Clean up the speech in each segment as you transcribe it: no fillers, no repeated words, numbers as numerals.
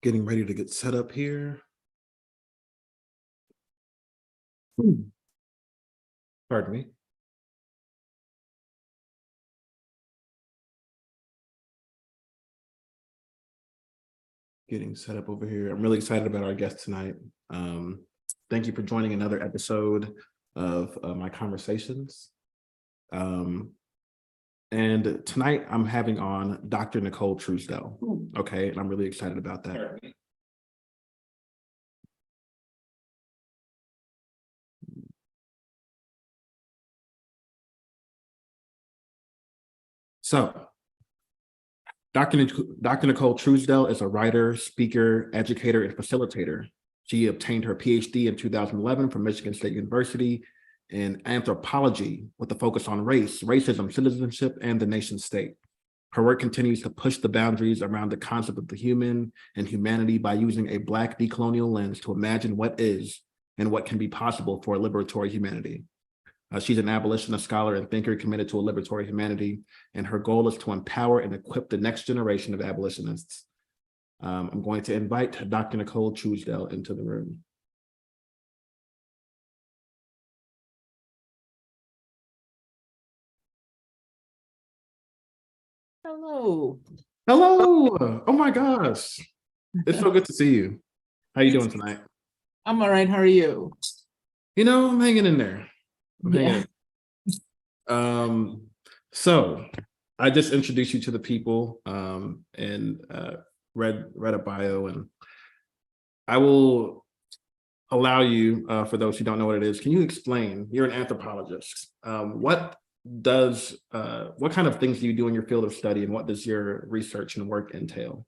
Getting ready to get set up here. Pardon me. Getting set up over here. I'm really excited about our guest tonight. Thank you for joining another episode of my conversations. And tonight I'm having on Dr. Nicole Truesdell. Okay, and I'm really excited about that. So, Dr. Nicole Truesdell is a writer, speaker, educator, and facilitator. She obtained her Ph.D. in 2011 from Michigan State University in anthropology with a focus on race, racism, citizenship, and the nation state. Her work continues to push the boundaries around the concept of the human and humanity by using a Black decolonial lens to imagine what is and what can be possible for a liberatory humanity. She's an abolitionist scholar and thinker committed to a liberatory humanity, and her goal is to empower and equip the next generation of abolitionists. I'm going to invite Dr. Nicole Truesdell into the room. Hello. Hello. Oh my gosh. It's so good to see you. How you doing tonight? I'm all right. How are you? I'm hanging in there. So I just introduced you to the people and read a bio, and I will allow you, for those who don't know what it is, can you explain? You're an anthropologist. What kind of things do you do in your field of study, and what does your research and work entail?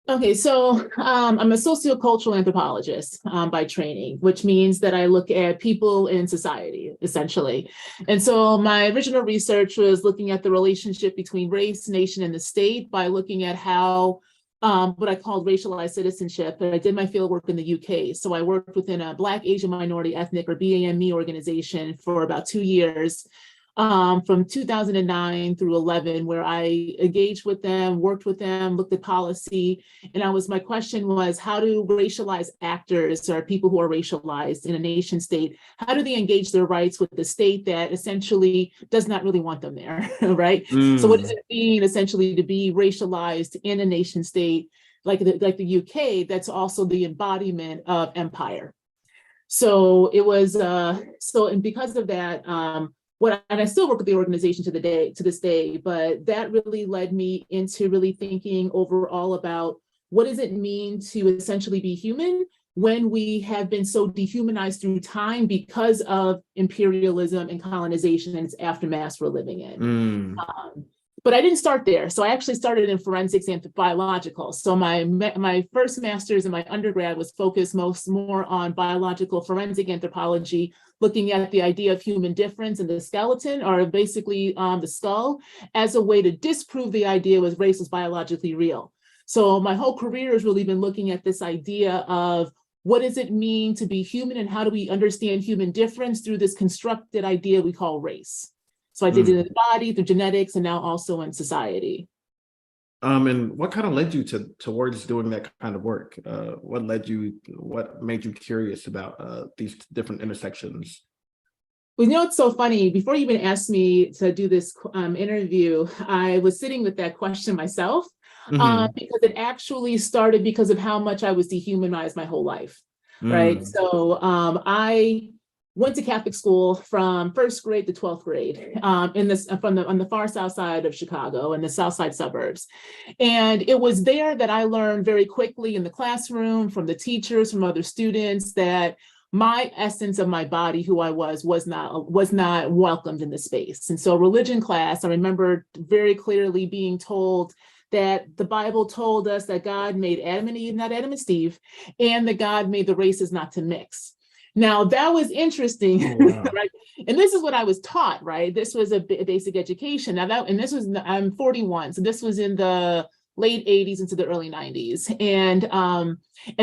Okay, so I'm a sociocultural anthropologist by training, which means that I look at people in society, essentially. And so my original research was looking at the relationship between race, nation, and the state by looking at how what I called racialized citizenship. And I did my field work in the UK. So I worked within a Black, Asian, Minority, Ethnic, or BAME organization for about 2 years. From 2009 through 11, where I engaged with them, worked with them, looked at policy. And my question was, how do racialized actors, or people who are racialized in a nation state, how do they engage their rights with the state that essentially does not really want them there, right? So what does it mean essentially to be racialized in a nation state like the UK, that's also the embodiment of empire? So it was, and because of that, and I still work with the organization to this day, but that really led me into really thinking overall about what does it mean to essentially be human when we have been so dehumanized through time because of imperialism and colonization and its aftermath we're living in. But I didn't start there. So I actually started in forensics and biological. So my first master's in my undergrad was focused more on biological forensic anthropology, looking at the idea of human difference in the skeleton, or basically the skull, as a way to disprove the idea was race was biologically real. So my whole career has really been looking at this idea of what does it mean to be human, and how do we understand human difference through this constructed idea we call race. So I did it in the body, through genetics, and now also in society. And what kind of led you towards doing that kind of work? What made you curious about these different intersections? Well, it's so funny. Before you even asked me to do this interview, I was sitting with that question myself, because it actually started because of how much I was dehumanized my whole life, right? So I went to Catholic school from first grade to 12th grade on the far south side of Chicago, in the south side suburbs. And it was there that I learned very quickly in the classroom, from the teachers, from other students, that my essence of my body, who I was not welcomed in the space. And so religion class, I remember very clearly being told that the Bible told us that God made Adam and Eve, not Adam and Steve, and that God made the races not to mix. Now, that was interesting, right? And this is what I was taught, right? This was a basic education. I'm 41, so this was in the late 80s into the early 90s. And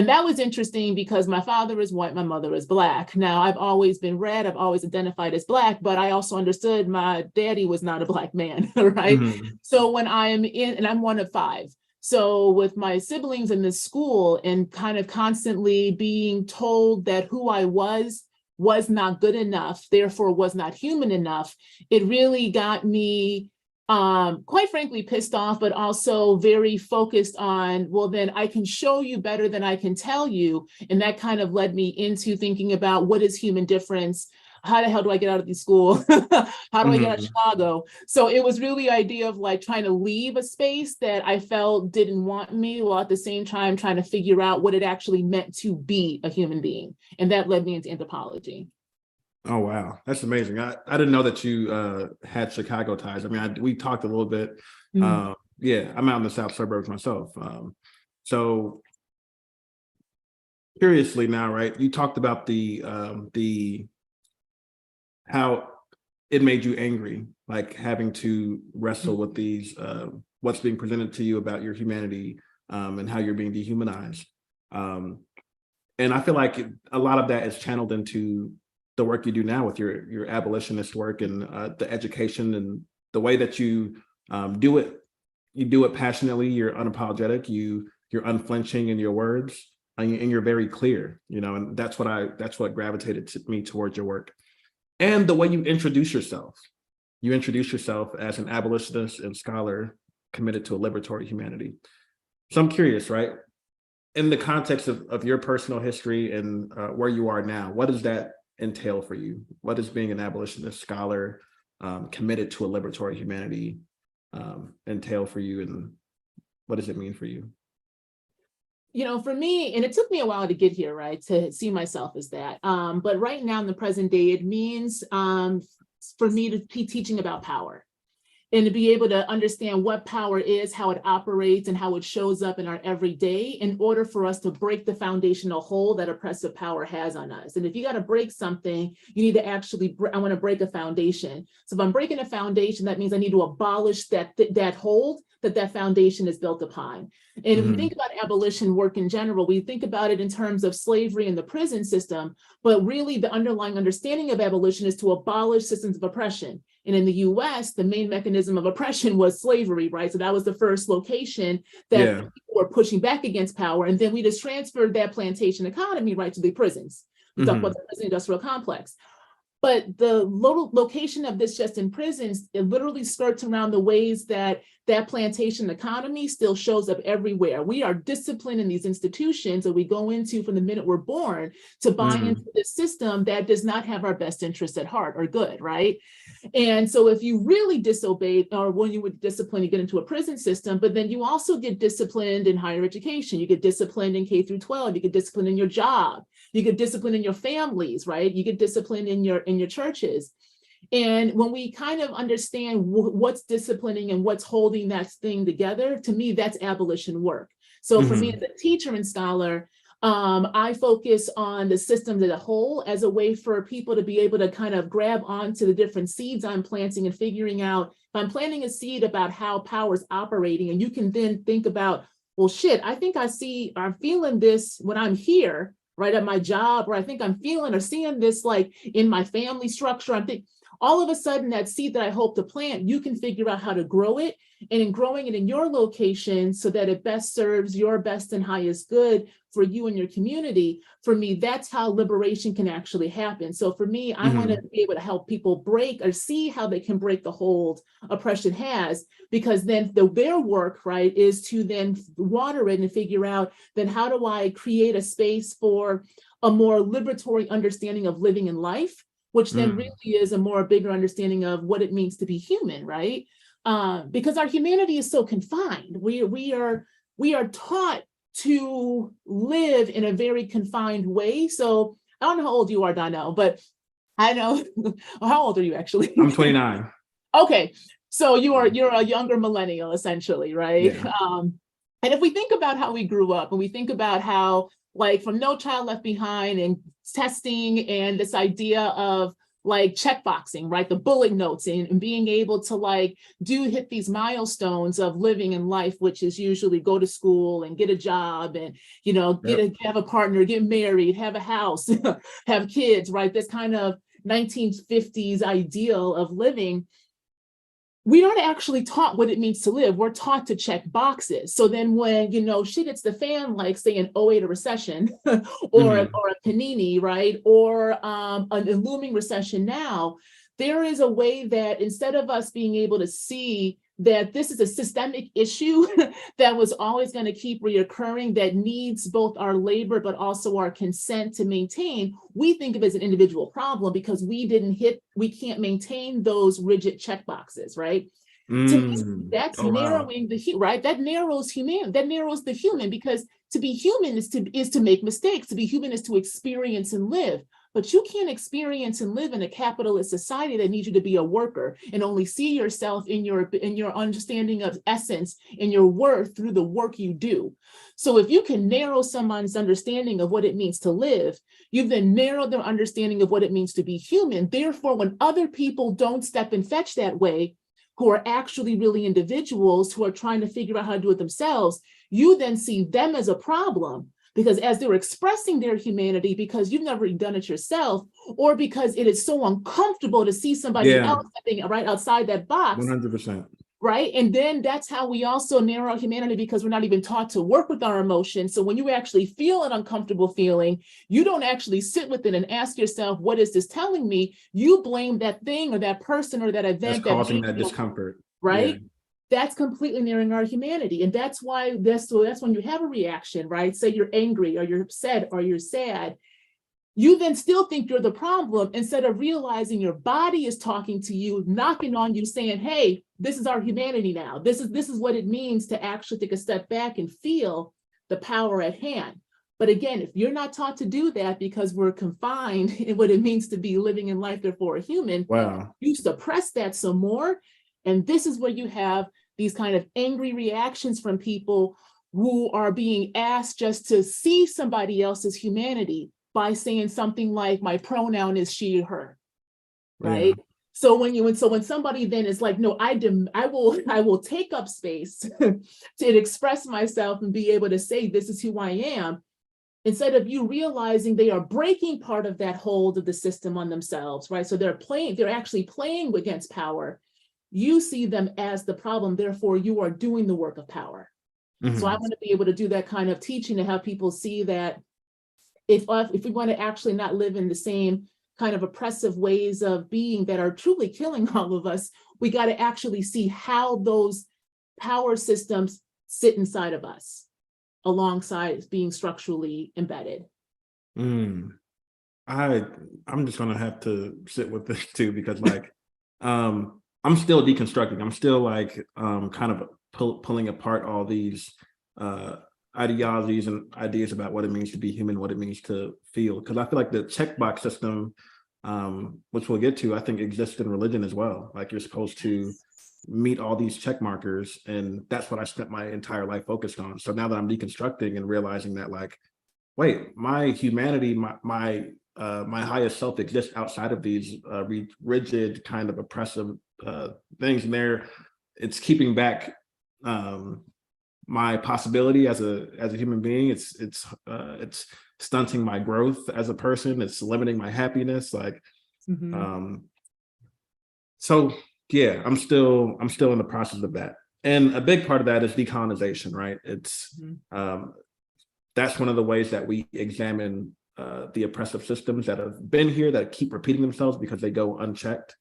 that was interesting because my father is white, my mother is Black. Now, I've always been red, I've always identified as Black, but I also understood my daddy was not a Black man, right? So when I'm one of 5. So with my siblings in this school and kind of constantly being told that who I was not good enough, therefore was not human enough, it really got me quite frankly pissed off, but also very focused on, well, then I can show you better than I can tell you. And that kind of led me into thinking about what is human difference? How the hell do I get out of these school? How do I get out of Chicago? So it was really the idea of like trying to leave a space that I felt didn't want me, while at the same time trying to figure out what it actually meant to be a human being. And that led me into anthropology. Oh, wow. That's amazing. I didn't know that you had Chicago ties. I mean, we talked a little bit. Yeah, I'm out in the South suburbs myself. So curiously now, right, you talked about the how it made you angry, like having to wrestle with these, what's being presented to you about your humanity, and how you're being dehumanized. And I feel like a lot of that is channeled into the work you do now with your abolitionist work and the education and the way that you do it. You do it passionately. You're unapologetic. You're unflinching in your words, and you're very clear. And that's what gravitated to me towards your work. And the way you introduce yourself. You introduce yourself as an abolitionist and scholar committed to a liberatory humanity. So I'm curious, right? In the context of your personal history and where you are now, what does that entail for you? What does being an abolitionist scholar committed to a liberatory humanity entail for you, and what does it mean for you? For me, and it took me a while to get here, right, to see myself as that. But right now in the present day, it means for me to be teaching about power and to be able to understand what power is, how it operates, and how it shows up in our everyday in order for us to break the foundational hold that oppressive power has on us. And if you got to break something, you need to actually, I want to break a foundation. So if I'm breaking a foundation, that means I need to abolish that hold that foundation is built upon. And if we think about abolition work in general, we think about it in terms of slavery and the prison system, but really the underlying understanding of abolition is to abolish systems of oppression. And in the US, the main mechanism of oppression was slavery, right? So that was the first location that people were pushing back against power. And then we just transferred that plantation economy right to the prisons. We talk about the prison industrial complex. But the location of this just in prisons, it literally skirts around the ways that plantation economy still shows up everywhere. We are disciplined in these institutions that we go into from the minute we're born to buy into this system that does not have our best interests at heart or good, right? And so if you really disobey, or when you would discipline, you get into a prison system, but then you also get disciplined in higher education. You get disciplined in K through 12. You get disciplined in your job. You get disciplined in your families, right? You get disciplined in your churches. And when we kind of understand what's disciplining and what's holding that thing together, to me, that's abolition work. So for me as a teacher and scholar, I focus on the systems as a whole as a way for people to be able to kind of grab onto the different seeds I'm planting and figuring out if I'm planting a seed about how power is operating, and you can then think about, well, shit, I think I'm feeling this when I'm here, right at my job, or I think I'm feeling or seeing this like in my family structure. I'm thinking, all of a sudden that seed that I hope to plant, you can figure out how to grow it, and in growing it in your location so that it best serves your best and highest good for you and your community. For me, that's how liberation can actually happen. So for me, I want to be able to help people break or see how they can break the hold oppression has, because then their work, right, is to then water it and figure out then how do I create a space for a more liberatory understanding of living in life, which then really is a more bigger understanding of what it means to be human, right? Because our humanity is so confined. We are taught to live in a very confined way. So I don't know how old you are, Donnell, but I know, how old are you actually? I'm 29. Okay, so you're a younger millennial essentially, right? Yeah. And if we think about how we grew up, and we think about how, like, from No Child Left Behind and testing and this idea of like checkboxing, right? The bullet notes and being able to like hit these milestones of living in life, which is usually go to school and get a job and, have a partner, get married, have a house, have kids, right? This kind of 1950s ideal of living. we aren't actually taught what it means to live. We're taught to check boxes. So then when, shit hits the fan, like say an '08 recession or a panini, right? Or a looming recession now, there is a way that instead of us being able to see that this is a systemic issue that was always going to keep reoccurring, that needs both our labor, but also our consent to maintain, we think of it as an individual problem because we can't maintain those rigid check boxes, right? To me, that's narrowing right? That narrows the human, because to be human is to make mistakes. To be human is to experience and live. But you can't experience and live in a capitalist society that needs you to be a worker and only see yourself in your understanding of essence and your worth through the work you do. So if you can narrow someone's understanding of what it means to live, you've then narrowed their understanding of what it means to be human. Therefore, when other people don't step and fetch that way, who are actually really individuals who are trying to figure out how to do it themselves, you then see them as a problem. Because as they're expressing their humanity, because you've never done it yourself, or because it is so uncomfortable to see somebody else stepping right outside that box. 100%. Right. And then that's how we also narrow humanity, because we're not even taught to work with our emotions. So when you actually feel an uncomfortable feeling, you don't actually sit with it and ask yourself, what is this telling me? You blame that thing or that person or that event that's causing that discomfort. Right. Yeah. That's completely narrowing our humanity. And that's why that's when you have a reaction, right? Say you're angry or you're upset or you're sad. You then still think you're the problem instead of realizing your body is talking to you, knocking on you, saying, hey, this is our humanity now. This is what it means to actually take a step back and feel the power at hand. But again, if you're not taught to do that because we're confined in what it means to be living in life, therefore a human, you suppress that some more. And this is where you have these kind of angry reactions from people who are being asked just to see somebody else's humanity by saying something like, my pronoun is she or her, right? Yeah. So when somebody then is like, no, I will take up space to express myself and be able to say, this is who I am, instead of you realizing they are breaking part of that hold of the system on themselves, right? So they're actually playing against power. You see them as the problem, therefore you are doing the work of power. So I want to be able to do that kind of teaching to have people see that if we want to actually not live in the same kind of oppressive ways of being that are truly killing all of us, we got to actually see how those power systems sit inside of us alongside being structurally embedded. I'm just going to have to sit with this too, because I'm still deconstructing. I'm still kind of pulling apart all these ideologies and ideas about what it means to be human, what it means to feel. Because I feel like the checkbox system, which we'll get to, I think exists in religion as well. Like you're supposed to meet all these check markers, and that's what I spent my entire life focused on. So now that I'm deconstructing and realizing that, wait, my humanity, my highest self exists outside of these rigid kind of oppressive things, and it's keeping back my possibility as a human being. It's stunting my growth as a person. It's limiting my happiness. So yeah, I'm still in the process of that, and a big part of that is decolonization, right? It's that's one of the ways that we examine the oppressive systems that have been here, that keep repeating themselves because they go unchecked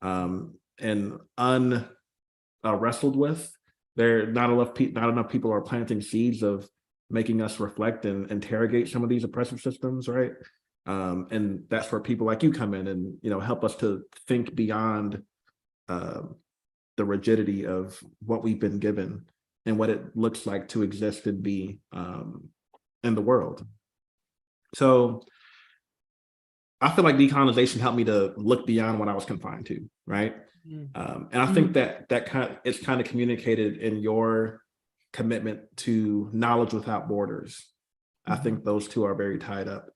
and wrestled with. Not enough people are planting seeds of making us reflect and interrogate some of these oppressive systems, right? And that's where people like you come in and help us to think beyond the rigidity of what we've been given and what it looks like to exist and be in the world. So I feel like decolonization helped me to look beyond what I was confined to, right? And I think that it's kind of communicated in your commitment to knowledge without borders. I think those two are very tied up.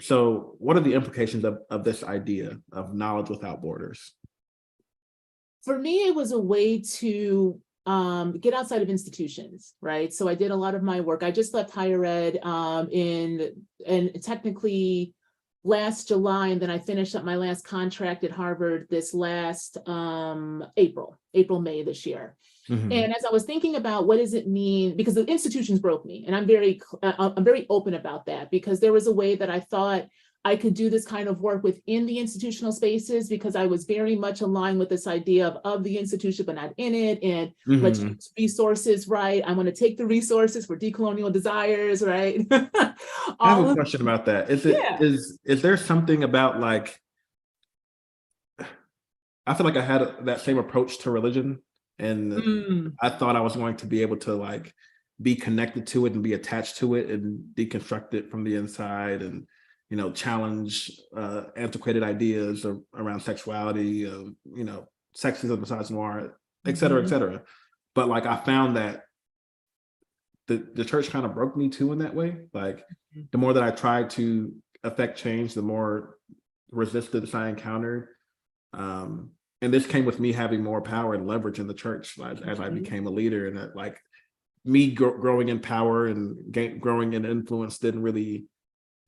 So what are the implications of this idea of knowledge without borders? For me, it was a way to get outside of institutions, right? So I did a lot of my work. I just left higher ed and technically last July, and then I finished up my last contract at Harvard this last May this year. Mhm. And as I was thinking about what does it mean, because the institutions broke me, and I'm very open about that, because there was a way that I thought I could do this kind of work within the institutional spaces, because I was very much aligned with this idea of the institution, but not in it. And let's Mhm. use resources, right? I want to take the resources for decolonial desires, right? I have a question about that. Yeah. Is there something about, like, I feel like I had that same approach to religion, and Mm. I thought I was going to be able to, like, be connected to it and be attached to it and deconstruct it from the inside, and challenge antiquated ideas around sexuality, sexism, misogyny, et cetera, et Mhm. cetera. But, like, I found that the church kind of broke me too in that way. Like, the more that I tried to affect change, the more resistance I encountered. And this came with me having more power and leverage in the church as I Mhm. became a leader, and that, like, me growing in power and growing in influence didn't really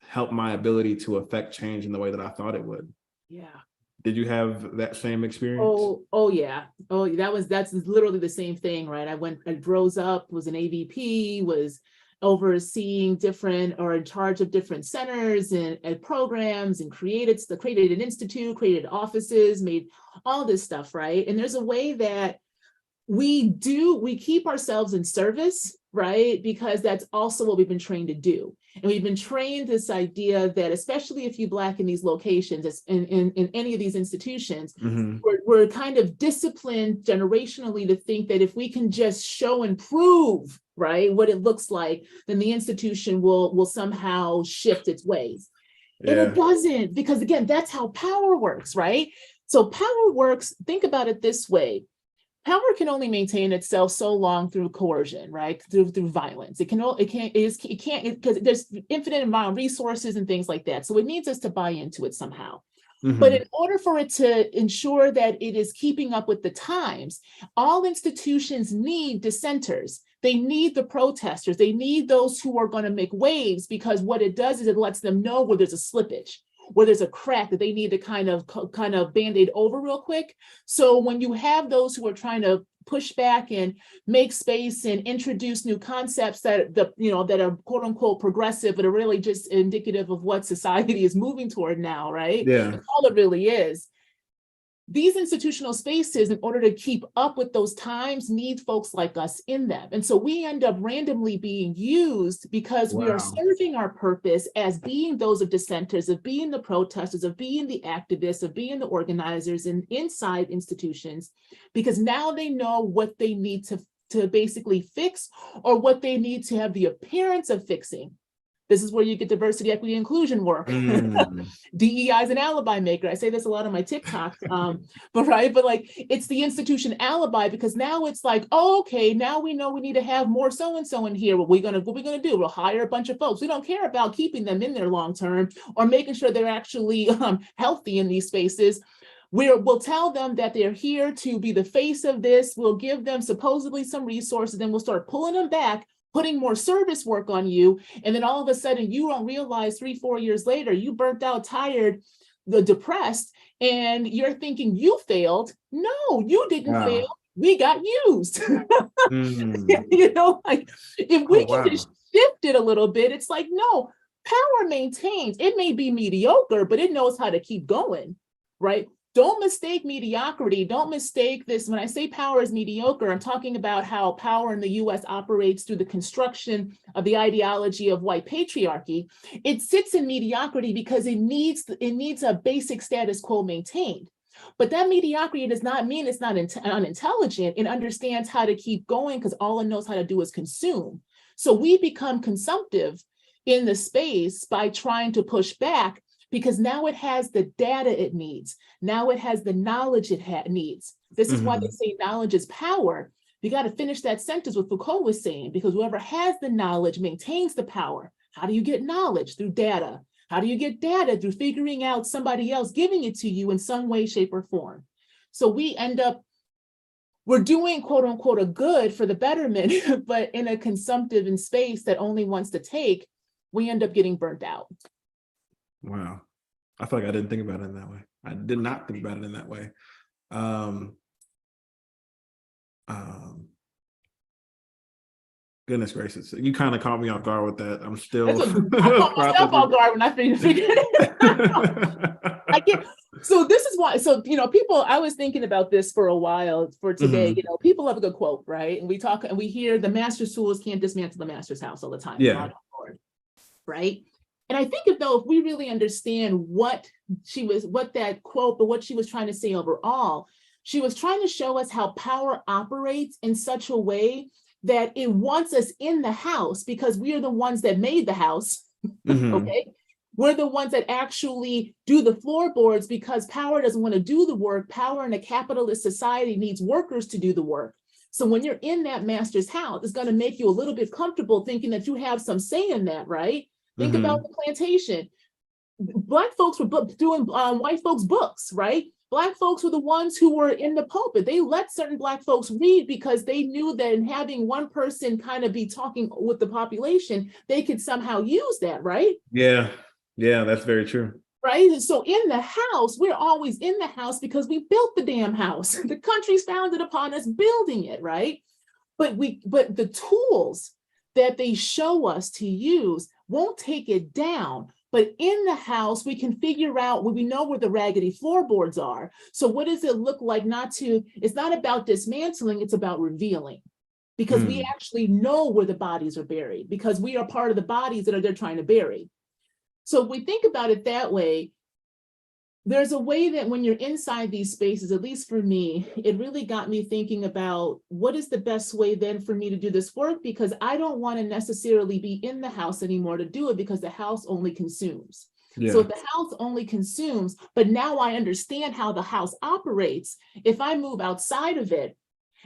help my ability to affect change in the way that I thought it would. Yeah. Did you have that same experience? Oh yeah. Oh, that's literally the same thing, right? I rose up, was an AVP, was overseeing different, or in charge of different centers and programs, and created an institute, created offices, made all this stuff, right? And there's a way that we keep ourselves in service, right? Because that's also what we've been trained to do. And we've been trained this idea that, especially if you Black in these locations, in any of these institutions, Mhm. we're kind of disciplined generationally to think that if we can just show and prove, right, what it looks like, then the institution will somehow shift its ways. And it Yeah. doesn't, because again, that's how power works, right? So power works, think about it this way. Power can only maintain itself so long through coercion, right? Through violence. It can't, because there's infinite amount of resources and things like that. So it needs us to buy into it somehow. But in Mhm. order for it to ensure that it is keeping up with the times, all institutions need dissenters. They need the protesters. They need those who are going to make waves, because what it does is it lets them know where there's a slippage, where there's a crack that they need to kind of band-aid over real quick. So when you have those who are trying to push back and make space and introduce new concepts that that are quote unquote progressive, but are really just indicative of what society is moving toward now, right? Yeah. That's all it really is. These institutional spaces, in order to keep up with those times, need folks like us in them. And so we end up randomly being used, because we are Wow. serving our purpose as being those of dissenters, of being the protesters, of being the activists, of being the organizers and inside institutions, because now they know what they need to basically fix, or what they need to have the appearance of fixing. This is where you get diversity, equity, inclusion work. Mm. DEI is an alibi maker. I say this a lot on my TikToks, but like, it's the institution alibi, because now it's like, oh, okay, now we know we need to have more so-and-so in here. What we gonna do? We'll hire a bunch of folks. We don't care about keeping them in there long-term, or making sure they're actually healthy in these spaces. We'll tell them that they're here to be the face of this. We'll give them supposedly some resources, then we'll start pulling them back, putting more service work on you. And then all of a sudden you don't realize 3-4 years later, you burnt out, tired, depressed, and you're thinking you failed. No, you didn't fail. Wow. We got used. Mm. Like, if Oh, we can just wow. shift it a little bit, it's like, no, power maintains. It may be mediocre, but it knows how to keep going, right? Don't mistake mediocrity. Don't mistake this. When I say power is mediocre, I'm talking about how power in the US operates through the construction of the ideology of white patriarchy. It sits in mediocrity because it needs a basic status quo maintained. But that mediocrity does not mean it's not unintelligent. It understands how to keep going, because all it knows how to do is consume. So we become consumptive in the space by trying to push back, because now it has the data it needs. Now it has the knowledge it needs. This is why they Mhm. say knowledge is power. You got to finish that sentence what Foucault was saying, because whoever has the knowledge maintains the power. How do you get knowledge? Through data. How do you get data? Through figuring out somebody else giving it to you in some way, shape, or form. So we end up, we're doing quote unquote a good for the betterment, but in a consumptive in space that only wants to take, we end up getting burnt out. Wow. I feel like I didn't think about it in that way. I did not think about it in that way. Goodness gracious, you kind of caught me off guard with that. I'm still I caught myself off guard when I figured it out. I get so this is why. So people. I was thinking about this for a while for today. Mhm. People have a good quote, right? And we talk and we hear the master's tools can't dismantle the master's house all the time. Yeah. Right. And I think if we really understand what that quote, but what she was trying to say overall, she was trying to show us how power operates in such a way that it wants us in the house because we are the ones that made the house. Mhm. Okay. We're the ones that actually do the floorboards because power doesn't want to do the work. Power in a capitalist society needs workers to do the work. So when you're in that master's house, it's going to make you a little bit comfortable thinking that you have some say in that, right? Think about the plantation. Black folks were doing white folks' books, right? Black folks were the ones who were in the pulpit. They let certain Black folks read because they knew that in having one person kind of be talking with the population, they could somehow use that, right? Yeah, that's very true. Right. And so in the house, we're always in the house because we built the damn house. The country's founded upon us building it, right? But the tools that they show us to use won't take it down. But in the house, we can figure out we know where the raggedy floorboards are. So what does it look like? It's not about dismantling, it's about revealing. Because we actually know where the bodies are buried, because we are part of the bodies that they're trying to bury. So if we think about it that way, there's a way that when you're inside these spaces, at least for me, it really got me thinking about what is the best way then for me to do this work, because I don't want to necessarily be in the house anymore to do it because the house only consumes. Yeah. So if the house only consumes, but now I understand how the house operates, if I move outside of it,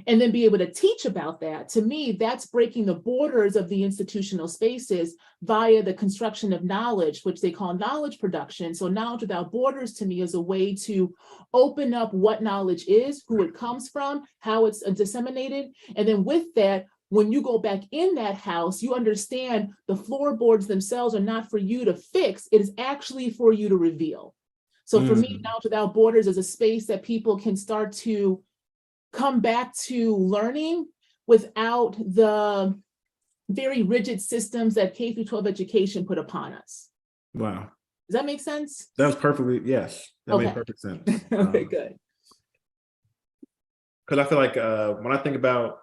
and then be able to teach about that, to me, that's breaking the borders of the institutional spaces via the construction of knowledge, which they call knowledge production. So knowledge without borders to me is a way to open up what knowledge is, who it comes from, how it's disseminated. And then with that, when you go back in that house, you understand the floorboards themselves are not for you to fix, it is actually for you to reveal. So for me, knowledge without borders is a space that people can start to come back to learning without the very rigid systems that K through 12 education put upon us. Wow. Does that make sense? That was perfectly, yes. That Okay. made perfect sense. Okay, good. Because I feel like when I think about,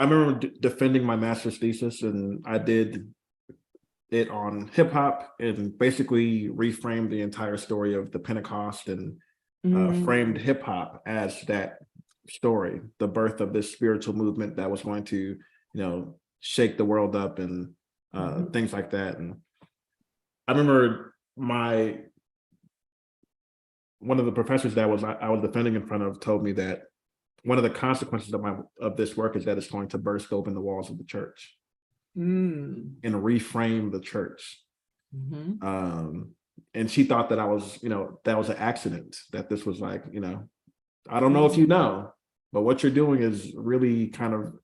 I remember defending my master's thesis, and I did it on hip hop and basically reframed the entire story of the Pentecost and framed hip hop as that story, the birth of this spiritual movement that was going to, shake the world up and things like that. And I remember one of the professors that I was defending in front of told me that one of the consequences of this work is that it's going to burst open the walls of the church and reframe the church. And she thought that that was an accident, that this was like, I don't know if you know, but what you're doing is really kind of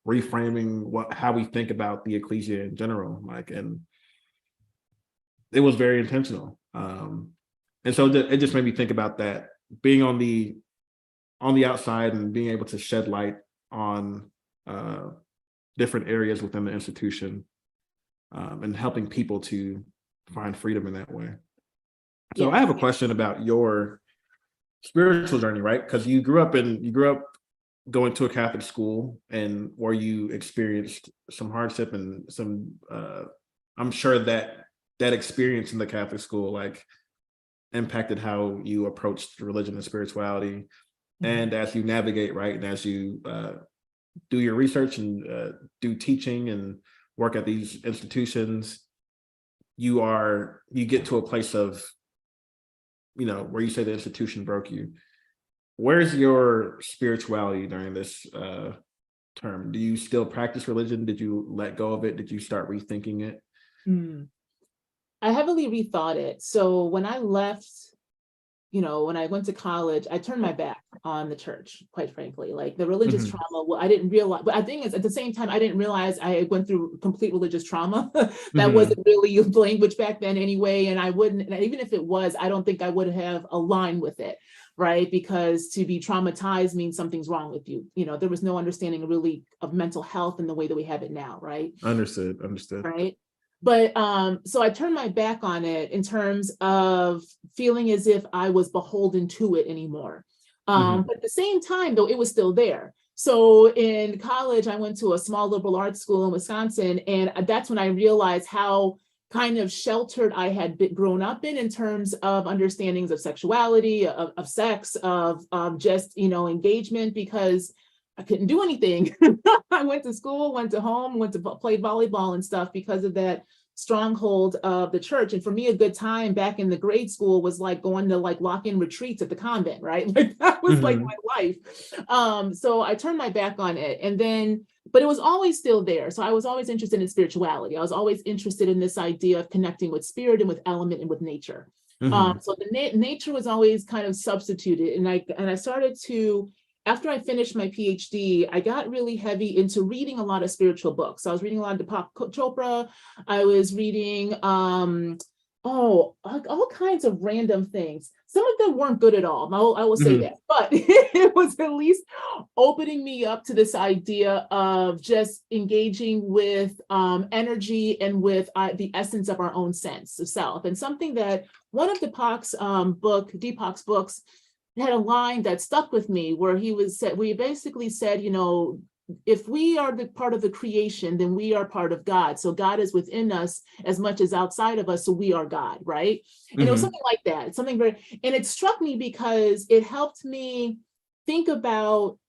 reframing how we think about the ecclesia in general. And it was very intentional. And so it just made me think about that, being on the outside and being able to shed light on different areas within the institution and helping people to find freedom in that way. So I have a question about your spiritual journey, right? Because you grew up going to a Catholic school, and where you experienced some hardship and some I'm sure that experience in the Catholic school impacted how you approached religion and spirituality. And as you navigate, right, and as you do your research and do teaching and work at these institutions, you get to a place of, where you say the institution broke you. Where's your spirituality during this term? Do you still practice religion? Did you let go of it? Did you start rethinking it? I heavily rethought it. So when I left when I went to college, I turned my back on the church, quite frankly. Like the religious Mhm. trauma, well, I didn't realize, but I think is at the same time, I didn't realize I went through complete religious trauma. That Mhm. wasn't really language back then anyway. And I wouldn't, and even if it was, I don't think I would have aligned with it, right? Because to be traumatized means something's wrong with you. There was no understanding really of mental health in the way that we have it now, right? Understood. Right. But so I turned my back on it in terms of feeling as if I was beholden to it anymore. Mhm. But at the same time, though, it was still there. So in college, I went to a small liberal arts school in Wisconsin, and that's when I realized how kind of sheltered I had grown up in terms of understandings of sexuality, of sex, of just, engagement, because I couldn't do anything. I went to school, went to home, went to play volleyball and stuff because of that stronghold of the church. And for me, a good time back in the grade school was like going to like lock-in retreats at the convent, right? Like that was like Mhm. my life. So I turned my back on it. And then, but it was always still there. So I was always interested in spirituality. I was always interested in this idea of connecting with spirit and with element and with nature. Mhm. So the nature was always kind of substituted. And I started to, after I finished my PhD, I got really heavy into reading a lot of spiritual books. So I was reading a lot of Deepak Chopra. I was reading, all kinds of random things. Some of them weren't good at all. I will say Mhm. that, but it was at least opening me up to this idea of just engaging with energy and with the essence of our own sense of self. And something that one of Deepak's books, had a line that stuck with me where we basically said, if we are the part of the creation, then we are part of God. So God is within us as much as outside of us. So we are God, right? And it was Mhm. something like that. Something very, and it struck me because it helped me think about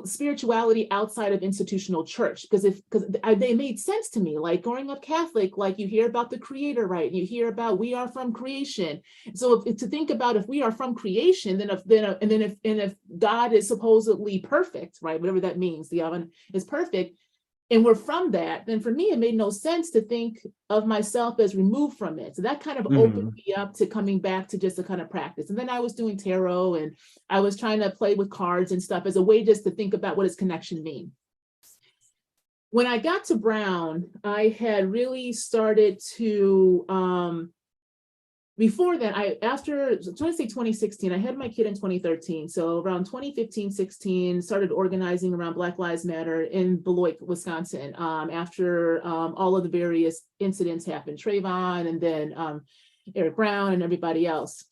spirituality outside of institutional church, because they made sense to me. Like growing up Catholic, like you hear about the creator, right? You hear about we are from creation. So to think about if we are from creation, if God is supposedly perfect, right? Whatever that means, the oven is perfect, and we're from that, then for me, it made no sense to think of myself as removed from it. So that kind of opened Mhm. me up to coming back to just a kind of practice. And then I was doing tarot and I was trying to play with cards and stuff as a way just to think about what does connection mean. When I got to Brown, I had really started to, before that, after 2016, I had my kid in 2013. So around 2015, 16, started organizing around Black Lives Matter in Beloit, Wisconsin, after all of the various incidents happened, Trayvon and then Eric Brown and everybody else.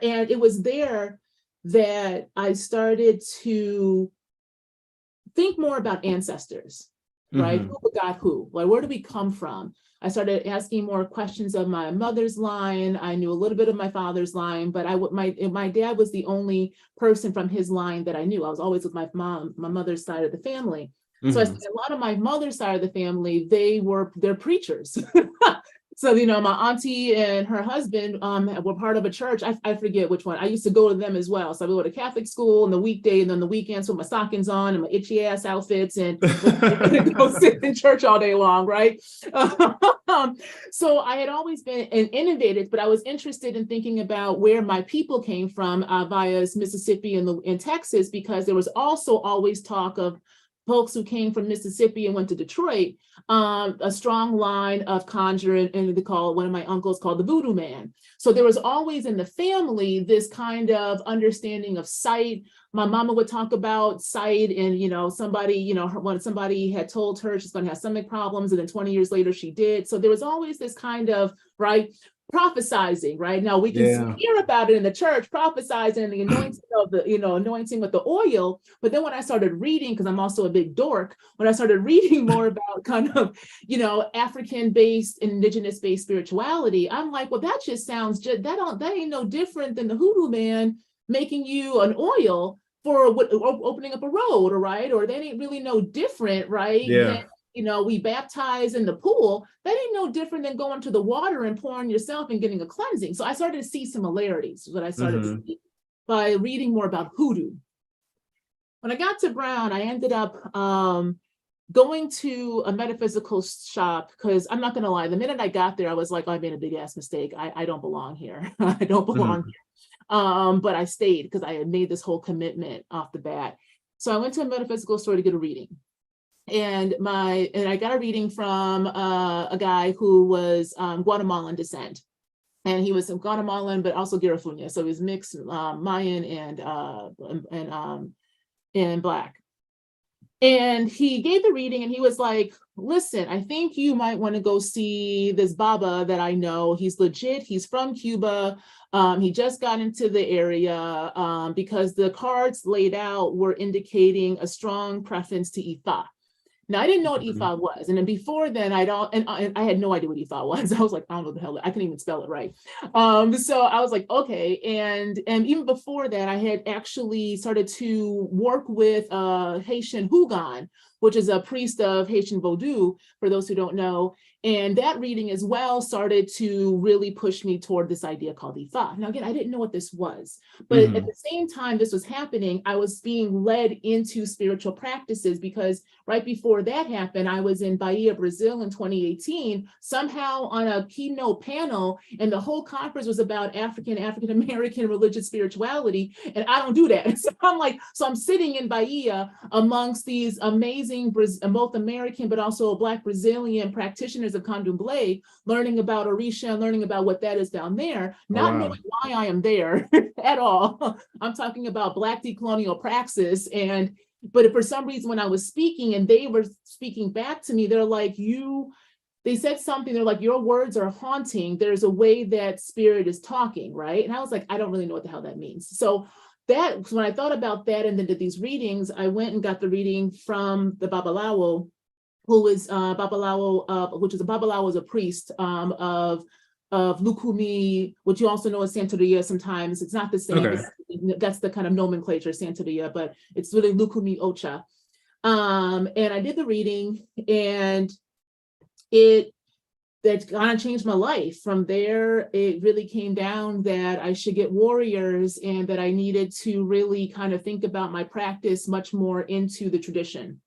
And it was there that I started to think more about ancestors, right? Mhm. Who begot who? Like, where do we come from? I started asking more questions of my mother's line. I knew a little bit of my father's line, but my dad was the only person from his line that I knew. I was always with my mom, my mother's side of the family. So I Mhm. said a lot of my mother's side of the family, they're preachers. So, my auntie and her husband were part of a church. I forget which one. I used to go to them as well. So I would go to Catholic school on the weekday and then the weekends with my stockings on and my itchy ass outfits and go sit in church all day long, right? So I had always been an innovative, but I was interested in thinking about where my people came from via Mississippi and Texas, because there was also always talk of folks who came from Mississippi and went to Detroit, a strong line of conjuring, and they call one of my uncles called the Voodoo Man. So there was always in the family this kind of understanding of sight. My mama would talk about sight, and somebody, when somebody had told her she's going to have stomach problems, and then 20 years later she did. So there was always this kind of prophesizing, right? Now we can Yeah. hear about it in the church, prophesizing, the anointing of the, anointing with the oil. But then when I started reading, because I'm also a big dork, when I started reading more about kind of, African-based, indigenous-based spirituality, I'm like, well, that just sounds that ain't no different than the hoodoo man making you an oil for opening up a road, right? Or that ain't really no different, right? Than Yeah. we baptize in the pool. That ain't no different than going to the water and pouring yourself and getting a cleansing. So I started to see similarities, what I started to Mhm. see by reading more about hoodoo. When I got to Brown, I ended up going to a metaphysical shop, because I'm not going to lie, the minute I got there, I was like, oh, I made a big ass mistake. I don't belong here. I don't belong Mhm. here. But I stayed because I had made this whole commitment off the bat. So I went to a metaphysical store to get a reading. And I got a reading from a guy who was Guatemalan descent. And he was Guatemalan, but also Garifuña. So he was mixed Mayan and Black. And he gave the reading and he was like, listen, I think you might want to go see this Baba that I know. He's legit. He's from Cuba. He just got into the area because the cards laid out were indicating a strong preference to Ifa. Now, I didn't know what Ifa was. And then before then, I had no idea what Ifa was. I was like, I don't know what the hell, I couldn't even spell it right. So I was like, okay. And even before that, I had actually started to work with Haitian Hugon, which is a priest of Haitian Vodou, for those who don't know. And that reading as well started to really push me toward this idea called Ifa. Now, again, I didn't know what this was, but at the same time this was happening, I was being led into spiritual practices because right before that happened, I was in Bahia, Brazil in 2018, somehow on a keynote panel, and the whole conference was about African-American religious spirituality, and I don't do that. So I'm sitting in Bahia amongst these amazing, both American, but also Black Brazilian practitioners of Candomblé, learning about Orisha, learning about what that is down there, not knowing why I am there at all. I'm talking about Black decolonial praxis. But for some reason, when I was speaking and they were speaking back to me, they're like, they said something, they're like, your words are haunting. There's a way that spirit is talking, right? And I was like, I don't really know what the hell that means. So when I thought about that and then did these readings, I went and got the reading from the Babalawo, who is Babalawo, which is a Babalawo is a priest of Lukumi, which you also know as Santeria sometimes. It's not the same. Okay. That's the kind of nomenclature, Santeria, but it's really Lukumi Ocha. And I did the reading, and that kind of changed my life. From there, it really came down that I should get warriors and that I needed to really kind of think about my practice much more into the tradition.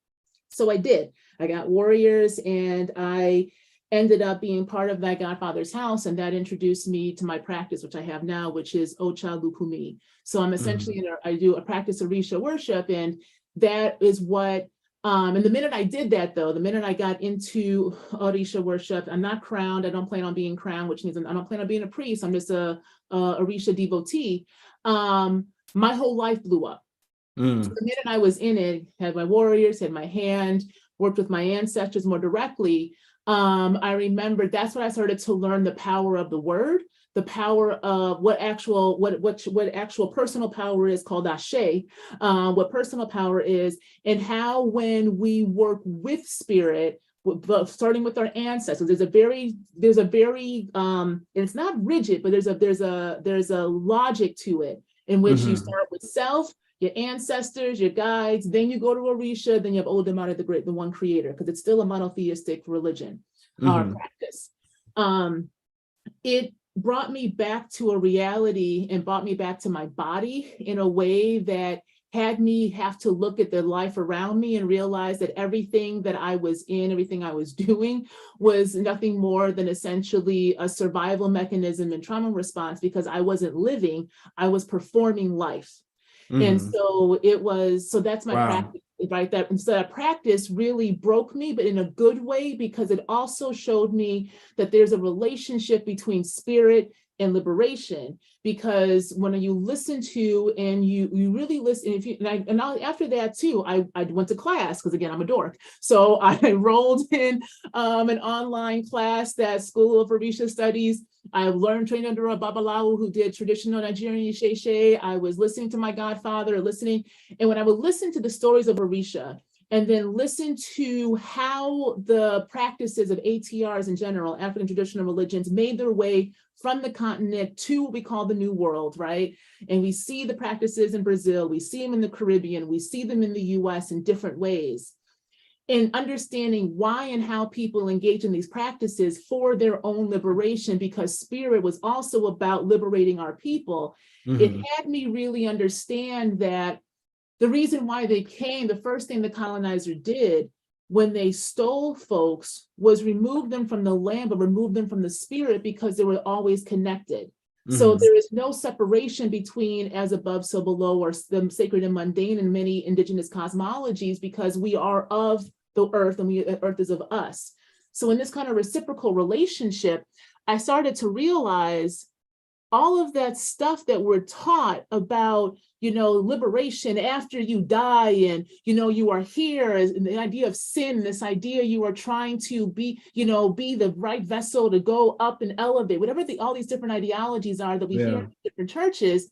So I did. I got warriors, and I ended up being part of my godfather's house, and that introduced me to my practice, which I have now, which is Ocha Lukumi. So I'm essentially, I do a practice of Orisha worship, and that is what, and the minute I did that though, the minute I got into Orisha worship, I'm not crowned, I don't plan on being crowned, which means I don't plan on being a priest, I'm just a Orisha devotee. My whole life blew up. So the minute I was in it, had my warriors, had my hand, worked with my ancestors more directly, I remember that's when I started to learn the power of the word, the power of what actual personal power is called ashe, what personal power is, and how when we work with spirit, starting with our ancestors, there's a very, and it's not rigid, but there's a logic to it in which you start with self, your ancestors, your guides, then you go to Orisha, then you have Olodumare, the one creator, because it's still a monotheistic religion or practice. It brought me back to a reality and brought me back to my body in a way that had me have to look at the life around me and realize that everything that I was in, everything I was doing was nothing more than essentially a survival mechanism and trauma response, because I wasn't living, I was performing life. And so that's my practice, right? That practice really broke me, but in a good way, because it also showed me that there's a relationship between spirit and liberation. Because when you listen to and you really listen, after that too, I went to class, because again, I'm a dork. So I enrolled in an online class, that School of Orisha Studies. I trained under a Babalawo who did traditional Nigerian Isheshe. I was listening to my godfather, and when I would listen to the stories of Orisha, and then listen to how the practices of ATRs in general, African traditional religions, made their way from the continent to what we call the New World, right? And we see the practices in Brazil, we see them in the Caribbean, we see them in the US in different ways. And understanding why and how people engage in these practices for their own liberation, because spirit was also about liberating our people. It had me really understand that the reason why they came, the first thing the colonizer did when they stole folks was remove them from the land, but remove them from the spirit, because they were always connected. So Mhm. there is no separation between as above, so below, or the sacred and mundane in many indigenous cosmologies, because we are of the earth and the earth is of us. So in this kind of reciprocal relationship, I started to realize all of that stuff that we're taught about, liberation after you die, and, you are here, and the idea of sin, this idea you are trying to be, be the right vessel to go up and elevate, whatever all these different ideologies are that we hear Yeah. in different churches.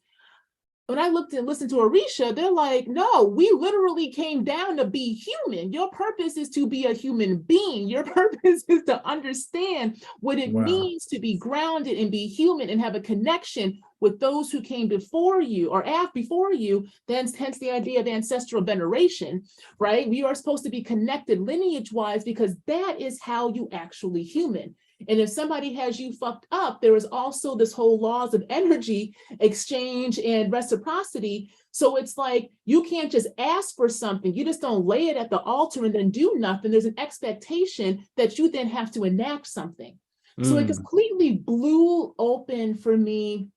When I looked and listened to Orisha, they're like, no, we literally came down to be human. Your purpose is to be a human being. Your purpose is to understand what it Wow. means to be grounded and be human and have a connection with those who came before you or after before you. Then hence the idea of ancestral veneration, right? We are supposed to be connected lineage-wise because that is how you actually human. And if somebody has you fucked up, there is also this whole laws of energy exchange and reciprocity. So it's like, you can't just ask for something. You just don't lay it at the altar and then do nothing. There's an expectation that you then have to enact something. So it completely blew open for me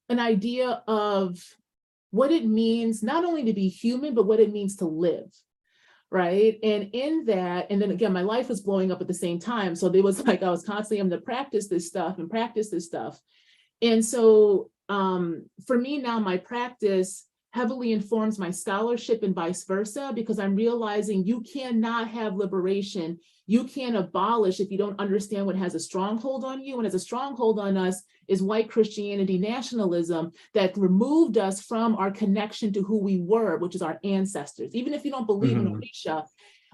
an idea of what it means, not only to be human, but what it means to live. Right. And in that, and then again, my life was blowing up at the same time. So there was like, I was constantly having to practice this stuff. And so for me now, my practice heavily informs my scholarship and vice versa, because I'm realizing you cannot have liberation. You can't abolish if you don't understand what has a stronghold on you. And as a stronghold on us is white Christianity nationalism that removed us from our connection to who we were, which is our ancestors. Even if you don't believe in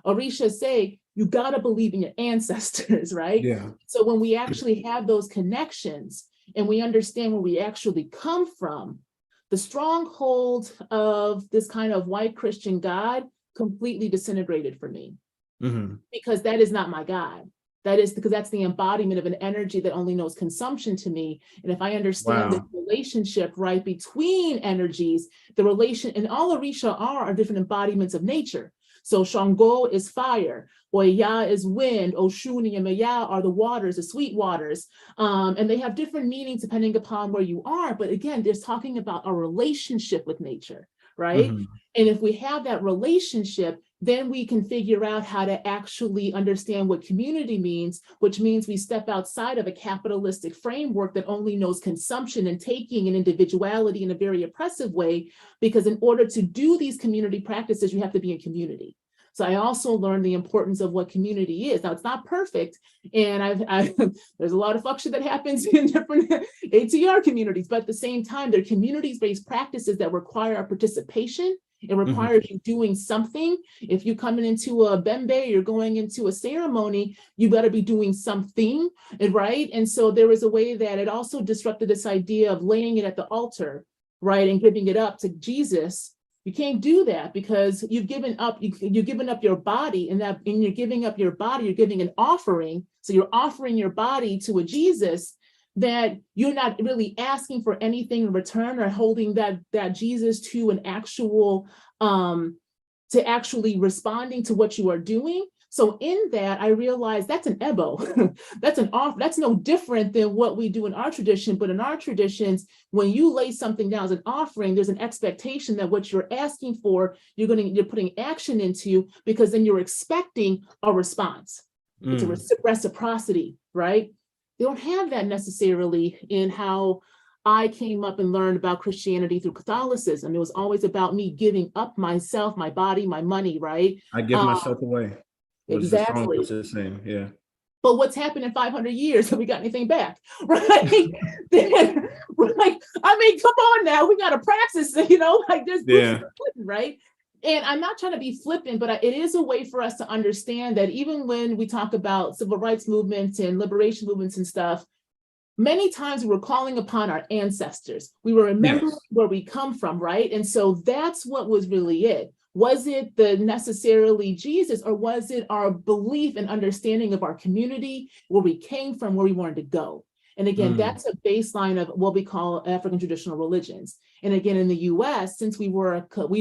Orisha say, you got to believe in your ancestors, right? Yeah. So when we actually have those connections and we understand where we actually come from, the stronghold of this kind of white Christian God completely disintegrated for me, because that is not my God. That is because that's the embodiment of an energy that only knows consumption to me. And if I understand the relationship right between energies, the relation, and all Orisha are different embodiments of nature. So Shango is fire, Oya is wind, Oshuni and Maya are the waters, the sweet waters. And they have different meanings depending upon where you are. But again, they're talking about a relationship with nature, right? And if we have that relationship, then we can figure out how to actually understand what community means, which means we step outside of a capitalistic framework that only knows consumption and taking and individuality in a very oppressive way, because in order to do these community practices, you have to be in community. So I also learned the importance of what community is. Now, it's not perfect, and there's a lot of fuck shit that happens in different ATR communities, but at the same time, they're communities-based practices that require our participation. It requires you doing something. If you're coming into a bembe, you're going into a ceremony, you got to be doing something, right? And so there was a way that it also disrupted this idea of laying it at the altar, right, and giving it up to Jesus. You can't do that because you've given up. You're giving up your body, and you're giving up your body. You're giving an offering. So you're offering your body to a Jesus that you're not really asking for anything in return, or holding that Jesus to an actual, to actually responding to what you are doing. So in that, I realized that's an ebo. That's no different than what we do in our tradition. But in our traditions, when you lay something down as an offering, there's an expectation that what you're asking for, you're putting action into, because then you're expecting a response. It's a reciprocity, right? They don't have that necessarily in how I came up and learned about Christianity through Catholicism. It was always about me giving up myself, my body, my money, right? I give myself away. Was the song Exactly. was just saying, yeah. But what's happened in 500 years? Have we got anything back? Right? We're like, I mean, come on now, we got to practice, like this, right? And I'm not trying to be flippant, but it is a way for us to understand that even when we talk about civil rights movements and liberation movements and stuff, many times we were calling upon our ancestors. We were remembering where we come from, right? And so that's what was really it. Was it the necessarily Jesus, or was it our belief and understanding of our community, where we came from, where we wanted to go? And again, that's a baseline of what we call African traditional religions. And again, in the US, since we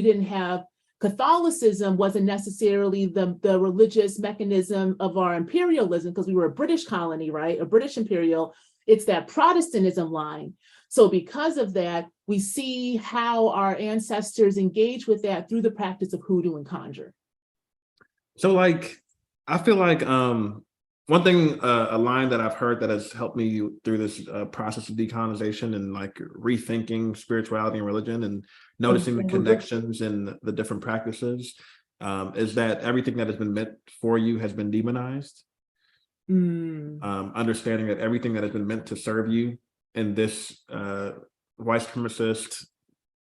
didn't have Catholicism, wasn't necessarily the religious mechanism of our imperialism, because we were a British colony, right? A British imperial. It's that Protestantism line. So because of that, we see how our ancestors engage with that through the practice of hoodoo and conjure. So like, I feel like one thing, a line that I've heard that has helped me through this process of decolonization and like rethinking spirituality and religion and noticing the connections in the different practices is that everything that has been meant for you has been demonized. Understanding that everything that has been meant to serve you in this white supremacist,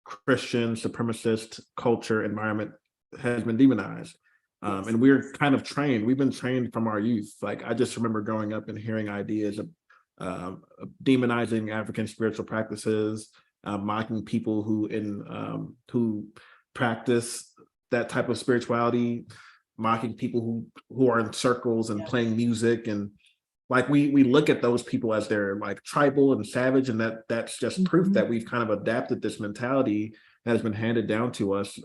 Christian supremacist culture environment has been demonized. And we're kind of trained. We've been trained from our youth. Like I just remember growing up and hearing ideas of demonizing African spiritual practices, mocking people who practice that type of spirituality, mocking people who are in circles and playing music. And like we look at those people as they're like tribal and savage, and that's just proof that we've kind of adapted this mentality that has been handed down to us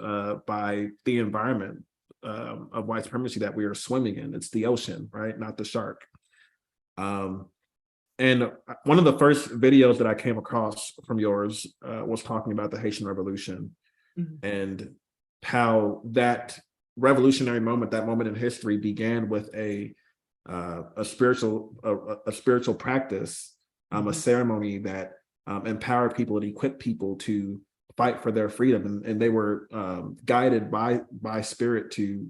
by the environment of white supremacy that we are swimming in. It's the ocean, right? Not the shark. And one of the first videos that I came across from yours was talking about the Haitian Revolution and how that revolutionary moment, that moment in history, began with a spiritual practice, a ceremony that empowered people and equipped people to fight for their freedom, and they were guided by spirit to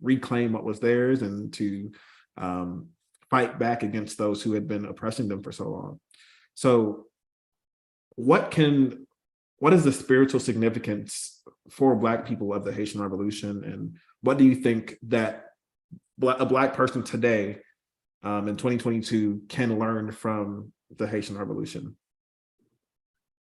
reclaim what was theirs and to fight back against those who had been oppressing them for so long. So what is the spiritual significance for Black people of the Haitian Revolution, and what do you think that a Black person today in 2022 can learn from the Haitian Revolution?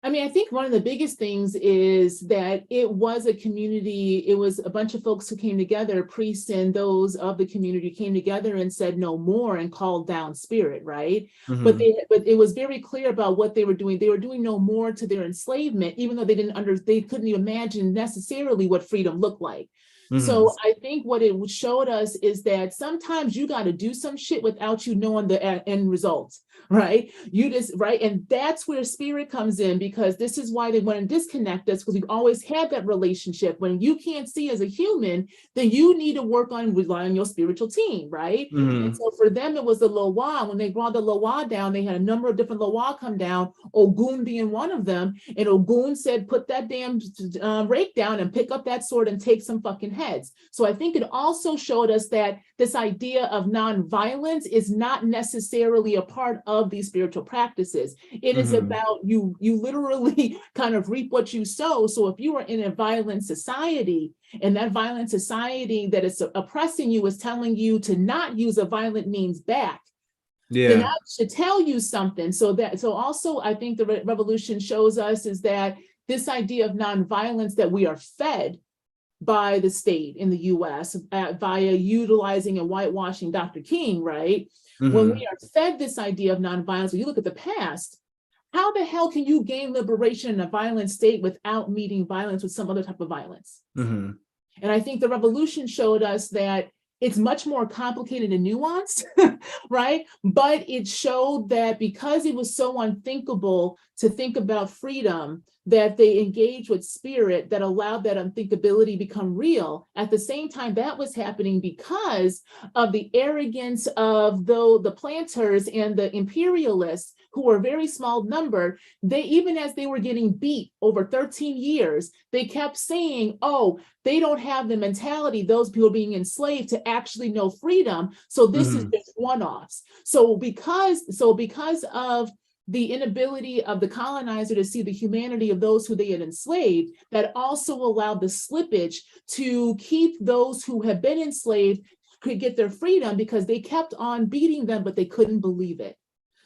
I mean, I think one of the biggest things is that it was a community, it was a bunch of folks who came together, priests and those of the community came together and said no more and called down spirit, right? But it was very clear about what they were doing. They were doing no more to their enslavement, even though they couldn't even imagine necessarily what freedom looked like. So I think what it showed us is that sometimes you got to do some shit without you knowing the end results, right? And that's where spirit comes in, because this is why they want to disconnect us, because we've always had that relationship. When you can't see as a human, then you need to work on relying on your spiritual team, right? And so for them, it was the Loa. When they brought the Loa down, they had a number of different Loa come down, Ogun being one of them. And Ogun said, put that damn rake down and pick up that sword and take some fucking heads. So I think it also showed us that this idea of nonviolence is not necessarily a part of these spiritual practices. It is about you literally kind of reap what you sow. So if you are in a violent society, and that violent society that is oppressing you is telling you to not use a violent means back, then that should tell you something. So also I think the revolution shows us is that this idea of nonviolence that we are fed by the state in the US via utilizing and whitewashing Dr. King, right? When we are fed this idea of nonviolence, when you look at the past, how the hell can you gain liberation in a violent state without meeting violence with some other type of violence? And I think the revolution showed us that it's much more complicated and nuanced, right? But it showed that because it was so unthinkable to think about freedom, that they engaged with spirit that allowed that unthinkability become real. At the same time, that was happening because of the arrogance of the planters and the imperialists, who were a very small number. They, even as they were getting beat over 13 years, they kept saying, oh, they don't have the mentality, those people being enslaved, to actually know freedom. So this is just one-offs. So because of the inability of the colonizer to see the humanity of those who they had enslaved, that also allowed the slippage to keep those who had been enslaved could get their freedom, because they kept on beating them, but they couldn't believe it.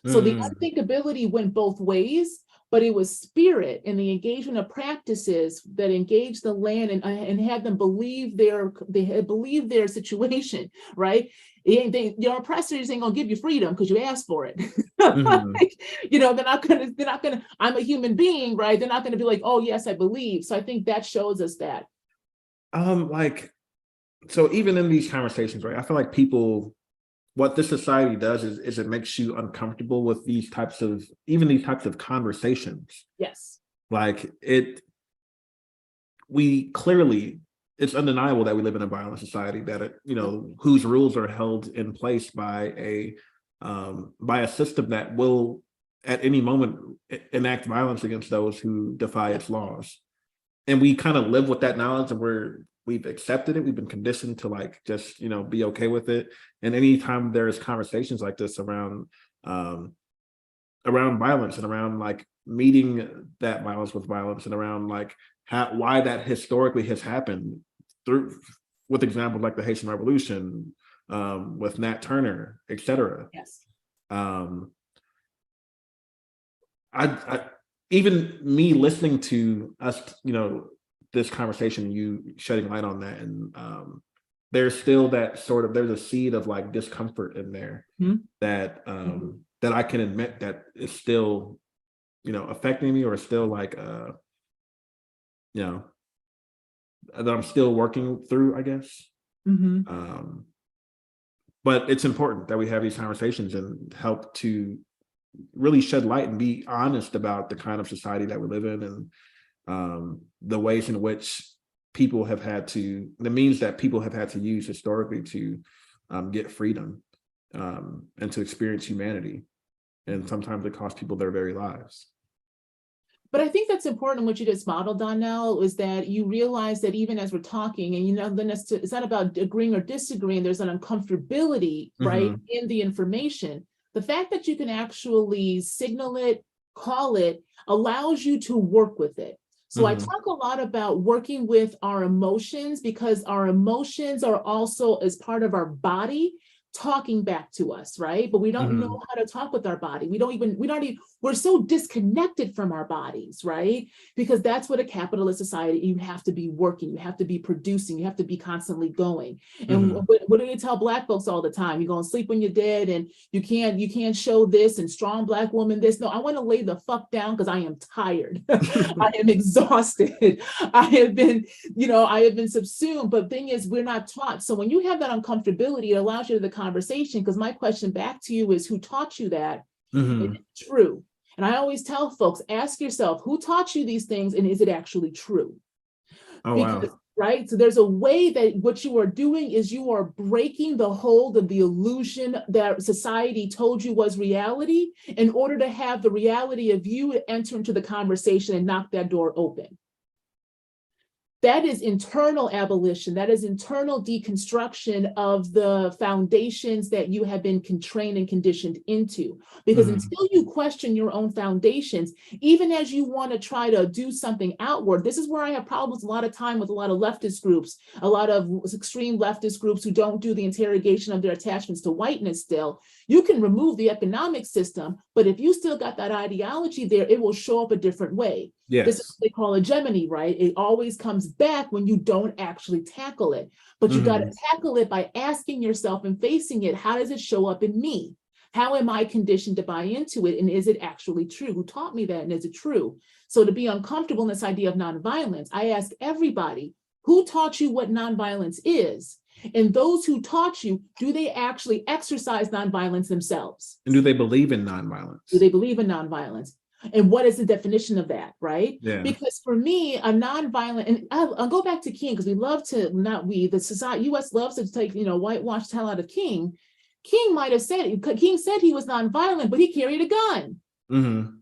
So the unthinkability went both ways, but it was spirit and the engagement of practices that engaged the land and had them believe their situation, right? Your oppressors ain't gonna give you freedom because you asked for it. Like, they're not gonna, I'm a human being, right? They're not gonna be like, oh yes, I believe. So I think that shows us that. So even in these conversations, right, I feel like people what this society does is it makes you uncomfortable with these types of conversations. Yes. Like it's undeniable that we live in a violent society, that whose rules are held in place by a system that will at any moment enact violence against those who defy its laws. And we kind of live with that knowledge, and we've accepted it. We've been conditioned to like just be okay with it. And anytime there's conversations like this around violence and around like meeting that violence with violence, and around like why that historically has happened with examples like the Haitian Revolution, with Nat Turner, etc. Yes. I even me listening to us, this conversation, you shedding light on that, and there's still that there's a seed of like discomfort in there that that I can admit that is still affecting me, or still like that I'm still working through, I guess. But it's important that we have these conversations and help to really shed light and be honest about the kind of society that we live in, and the ways in which the means that people have had to use historically to get freedom, and to experience humanity. And sometimes it costs people their very lives. But I think that's important. What you just modeled, Donnell, is that you realize that even as we're talking, and then it's not about agreeing or disagreeing, there's an uncomfortability, right, in the information. The fact that you can actually signal it, call it, allows you to work with it. So I talk a lot about working with our emotions, because our emotions are also as part of our body talking back to us, right? But we don't know how to talk with our body. We're so disconnected from our bodies, right? Because that's what a capitalist society, you have to be working, you have to be producing, you have to be constantly going. And what do they tell Black folks all the time? You're going to sleep when you're dead, and you can't show this, and strong Black woman this. No, I want to lay the fuck down because I am tired. I am exhausted. I have been subsumed. But the thing is, we're not taught. So when you have that uncomfortability, it allows you to the conversation, because my question back to you is, who taught you that? It's true. And I always tell folks, ask yourself, who taught you these things, and is it actually true? Wow. Right? So there's a way that what you are doing is you are breaking the hold of the illusion that society told you was reality, in order to have the reality of you enter into the conversation and knock that door open. That is internal abolition. That is internal deconstruction of the foundations that you have been trained and conditioned into. Because until you question your own foundations, even as you want to try to do something outward, this is where I have problems a lot of time with a lot of leftist groups, a lot of extreme leftist groups who don't do the interrogation of their attachments to whiteness still. You can remove the economic system, but if you still got that ideology there, it will show up a different way. Yes. This is what they call hegemony, right? It always comes back when you don't actually tackle it. But you got to tackle it by asking yourself and facing it. How does it show up in me? How am I conditioned to buy into it? And is it actually true? Who taught me that? And is it true? So to be uncomfortable in this idea of nonviolence, I ask everybody, who taught you what nonviolence is? And those who taught you, do they actually exercise nonviolence themselves? And do they believe in nonviolence? Do they believe in nonviolence? And what is the definition of that, right? Yeah. Because for me, a nonviolent, and I'll go back to King, because we love to, the society, U.S. loves to take, whitewash the hell out of King. King might have said, King said he was nonviolent, but he carried a gun.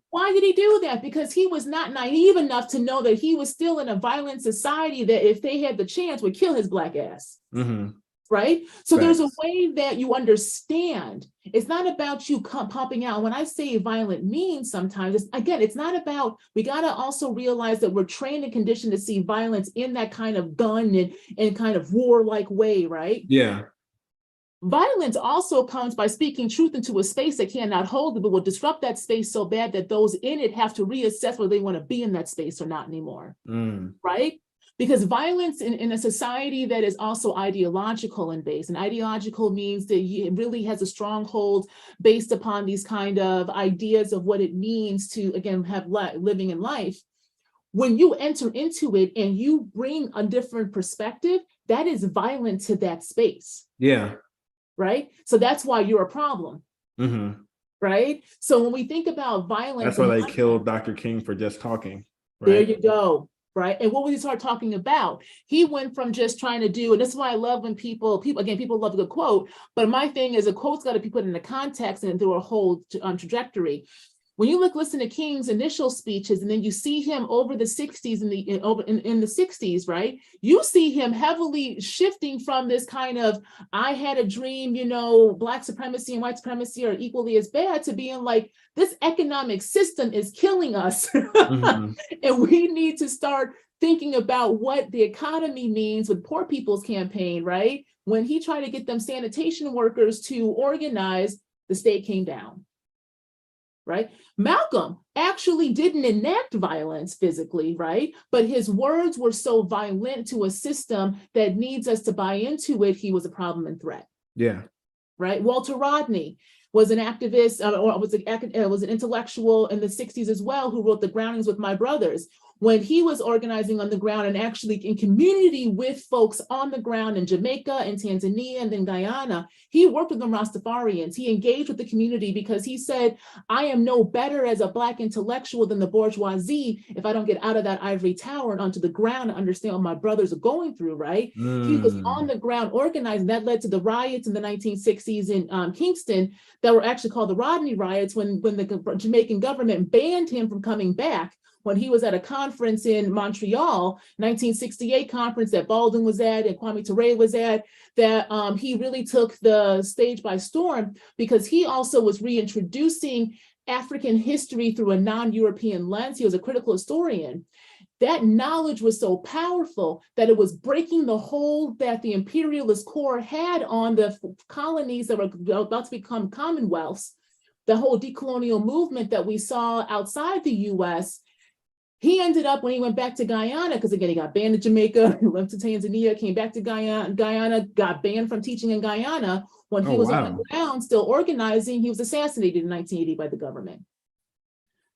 Why did he do that? Because he was not naive enough to know that he was still in a violent society that, if they had the chance, would kill his Black ass. Right? So there's a way that you understand. It's not about you popping out. When I say violent means sometimes, it's not about, we got to also realize that we're trained and conditioned to see violence in that kind of gun and kind of warlike way, right? Yeah. Violence also comes by speaking truth into a space that cannot hold it, but will disrupt that space so bad that those in it have to reassess whether they want to be in that space or not anymore, right? Because violence in a society that is also ideological and based, and ideological means that it really has a stronghold based upon these kind of ideas of what it means to, again, have living in life. When you enter into it and you bring a different perspective, that is violent to that space. Yeah. right? So that's why you're a problem, Mm-hmm. right? So when we think about violence, That's why they killed Dr. King for just talking, there right? you go. Right. And what would he start talking about? He went from just trying to do, and this is why I love when people love a good quote, but my thing is a quote's got to be put into context and through a whole trajectory. When you listen to King's initial speeches, and then you see him over the 60s in the 60s, right? You see him heavily shifting from this kind of, I had a dream, Black supremacy and white supremacy are equally as bad, to being like, this economic system is killing us. Mm-hmm. And we need to start thinking about what the economy means with Poor People's Campaign, right? When he tried to get them sanitation workers to organize, the state came down. Right? Malcolm actually didn't enact violence physically, right? But his words were so violent to a system that needs us to buy into it. He was a problem and threat. Yeah. Right? Walter Rodney was an activist, or was an intellectual in the 60s as well, who wrote The Groundings with My Brothers. When he was organizing on the ground and actually in community with folks on the ground in Jamaica and Tanzania and then Guyana, he worked with the Rastafarians. He engaged with the community because he said, I am no better as a Black intellectual than the bourgeoisie if I don't get out of that ivory tower and onto the ground and understand what my brothers are going through, right? He was on the ground organizing. That led to the riots in the 1960s in Kingston that were actually called the Rodney riots when the Jamaican government banned him from coming back. When he was at a conference in Montreal, 1968 conference that Baldwin was at and Kwame Ture was at, that he really took the stage by storm because he also was reintroducing African history through a non-European lens. He was a critical historian. That knowledge was so powerful that it was breaking the hold that the imperialist core had on the colonies that were about to become commonwealths. The whole decolonial movement that we saw outside the US, he ended up, when he went back to Guyana, because again, he got banned in Jamaica, went to Tanzania, came back to Guyana, got banned from teaching in Guyana. When he was on the ground still organizing, he was assassinated in 1980 by the government.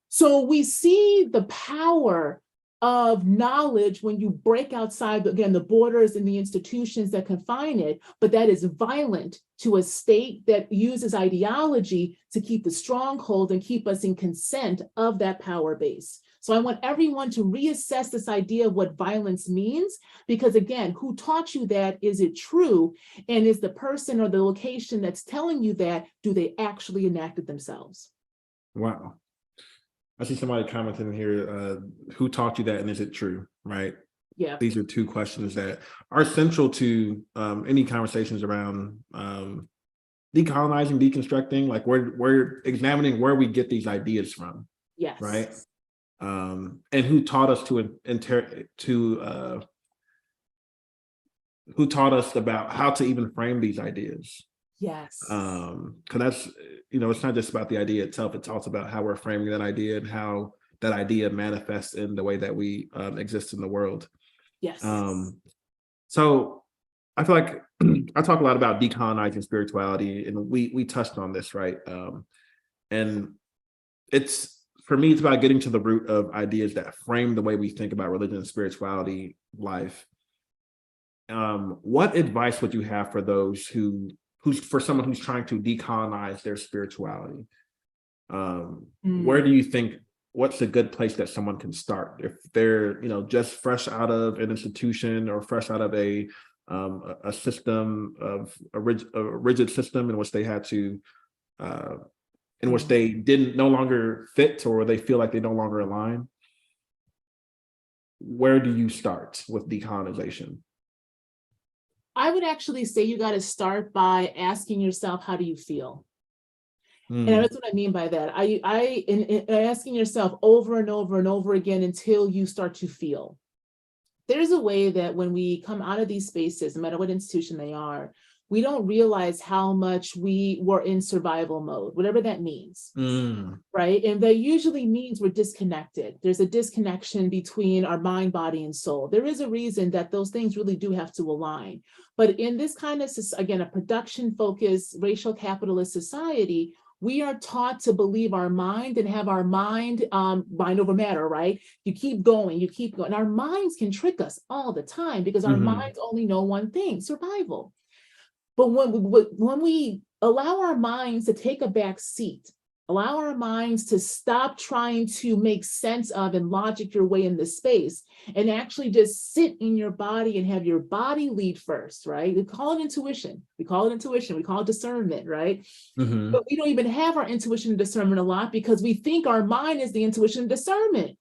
So we see the power of knowledge when you break outside, again, the borders and the institutions that confine it, but that is violent to a state that uses ideology to keep the stronghold and keep us in consent of that power base. So I want everyone to reassess this idea of what violence means, because again, who taught you that? Is it true? And is the person or the location that's telling you that, do they actually enact it themselves? Wow. I see somebody commenting here, who taught you that and is it true, right? Yeah. These are two questions that are central to any conversations around decolonizing, deconstructing, like we're examining where we get these ideas from. Yes. Right. And who taught us who taught us about how to even frame these ideas. Yes. Because that's, it's not just about the idea itself, it's also about how we're framing that idea and how that idea manifests in the way that we exist in the world. Yes. So I feel like I talk a lot about decolonizing spirituality, and we touched on this, right? And for me, it's about getting to the root of ideas that frame the way we think about religion and spirituality life. What advice would you have for those for someone who's trying to decolonize their spirituality? Where do you think, what's a good place that someone can start if they're, just fresh out of an institution or fresh out of a system of a rigid system in which they had to, in which they no longer fit, or they feel like they no longer align? Where do you start with decolonization? I would actually say you got to start by asking yourself, how do you feel? And that's what I mean by that. In asking yourself over and over and over again until you start to feel. There's a way that when we come out of these spaces, no matter what institution they are, we don't realize how much we were in survival mode, whatever that means, right? And that usually means we're disconnected. There's a disconnection between our mind, body, and soul. There is a reason that those things really do have to align. But in this kind of, again, a production-focused, racial capitalist society, we are taught to believe our mind and have our mind over matter, right? You keep going. And our minds can trick us all the time because our minds only know one thing: survival. But when we allow our minds to take a back seat, allow our minds to stop trying to make sense of and logic your way in this space, and actually just sit in your body and have your body lead first, right? We call it intuition. We call it discernment, right? Mhm. But we don't even have our intuition and discernment a lot because we think our mind is the intuition and discernment.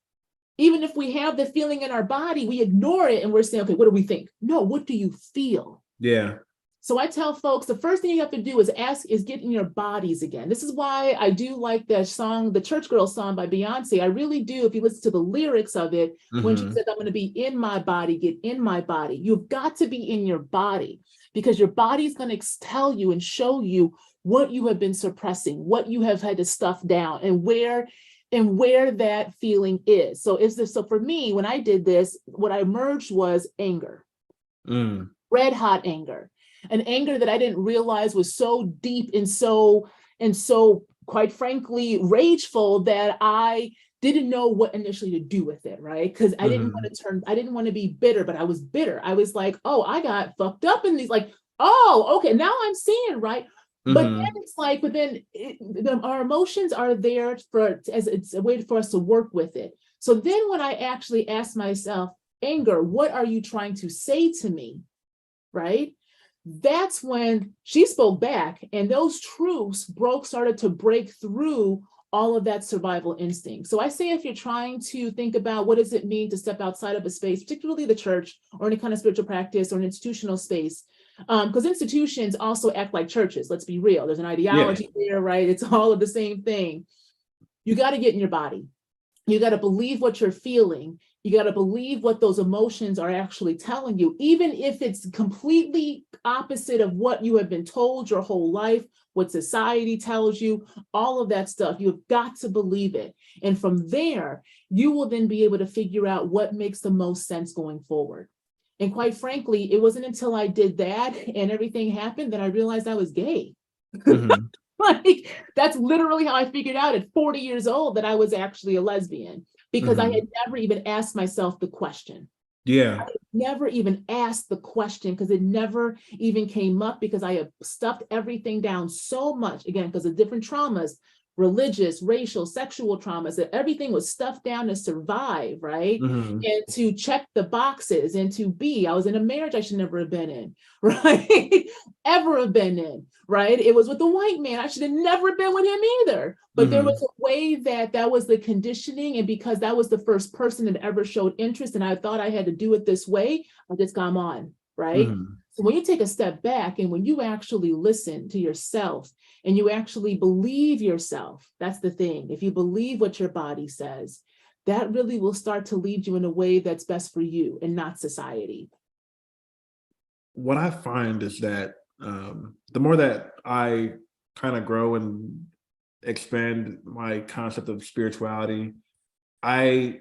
Even if we have the feeling in our body, we ignore it and we're saying, okay, what do we think? No, what do you feel? Yeah. So I tell folks, the first thing you have to do is get in your bodies again. This is why I do like that song, the Church Girl song by Beyonce. I really do. If you listen to the lyrics of it, when she said, I'm going to be in my body, get in my body. You've got to be in your body because your body's going to tell you and show you what you have been suppressing, what you have had to stuff down, and where that feeling is. So for me, when I did this, what I emerged was anger, red hot anger, an anger that I didn't realize was so deep and so quite frankly rageful that I didn't know what initially to do with it, right? Because I didn't want to be bitter, but I was bitter. I was like, oh, I got fucked up in these, like, oh, okay, now I'm seeing, right? But then it's like, our emotions are there as it's a way for us to work with it. So then when I actually ask myself, anger, what are you trying to say to me, right? That's when she spoke back, and those truths started to break through all of that survival instinct. So I say, if you're trying to think about what does it mean to step outside of a space, particularly the church or any kind of spiritual practice or an institutional space, because institutions also act like churches. Let's be real. There's an ideology there, right? It's all of the same thing. You got to get in your body. You got to believe what you're feeling. You got to believe what those emotions are actually telling you, even if it's completely opposite of what you have been told your whole life, what society tells you, all of that stuff. You've got to believe it. And from there, you will then be able to figure out what makes the most sense going forward. And quite frankly, it wasn't until I did that and everything happened that I realized I was gay. Like, that's literally how I figured out at 40 years old that I was actually a lesbian, because I had never even asked myself the question. Yeah. I never even asked the question because it never even came up, because I have stuffed everything down so much, again, because of different traumas, religious, racial, sexual traumas, that everything was stuffed down to survive, right? And to check the boxes and to I was in a marriage I should never have been in, right? Ever have been in, right? It was with a white man. I should have never been with him either. But there was a way that was the conditioning. And because that was the first person that ever showed interest and I thought I had to do it this way, I just come on, right? So when you take a step back and when you actually listen to yourself and you actually believe yourself, that's the thing. If you believe what your body says, that really will start to lead you in a way that's best for you and not society. What I find is that the more that I kind of grow and expand my concept of spirituality, I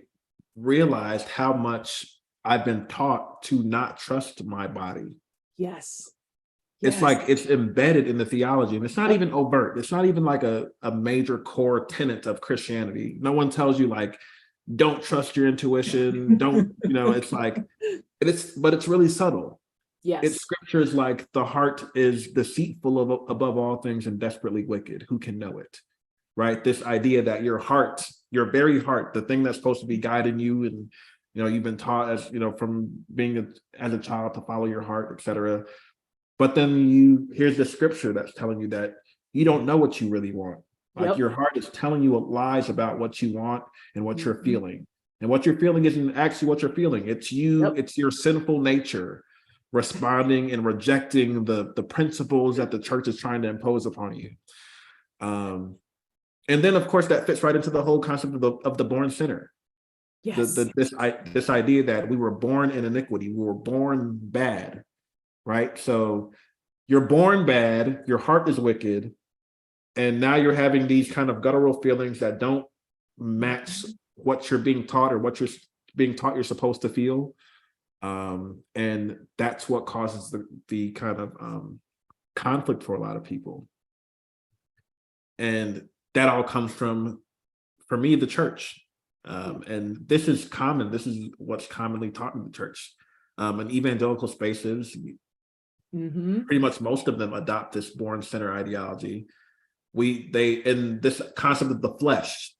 realized how much I've been taught to not trust my body. Yes. It's like it's embedded in the theology, and it's not even overt. It's not even like a major core tenet of Christianity. No one tells you, like, don't trust your intuition. Don't, it's like, but it's really subtle. Yes. It's scriptures like, the heart is deceitful above all things and desperately wicked. Who can know it? Right? This idea that your heart, your very heart, the thing that's supposed to be guiding you, and you've been taught as from being as a child to follow your heart, etc. But then here's the scripture that's telling you that you don't know what you really want. Like, your heart is telling you lies about what you want and what you're feeling. And what you're feeling isn't actually what you're feeling. It's you, it's your sinful nature responding and rejecting the principles that the church is trying to impose upon you. And then, of course, that fits right into the whole concept of the born sinner. Yes. This idea that we were born in iniquity, we were born bad, right? So you're born bad, your heart is wicked, and now you're having these kind of guttural feelings that don't match what you're being taught or what you're being taught you're supposed to feel. And that's what causes the kind of conflict for a lot of people. And that all comes from, for me, the church. And this is common. This is what's commonly taught in the church. In evangelical spaces, Pretty much most of them adopt this born center ideology. In this concept of the flesh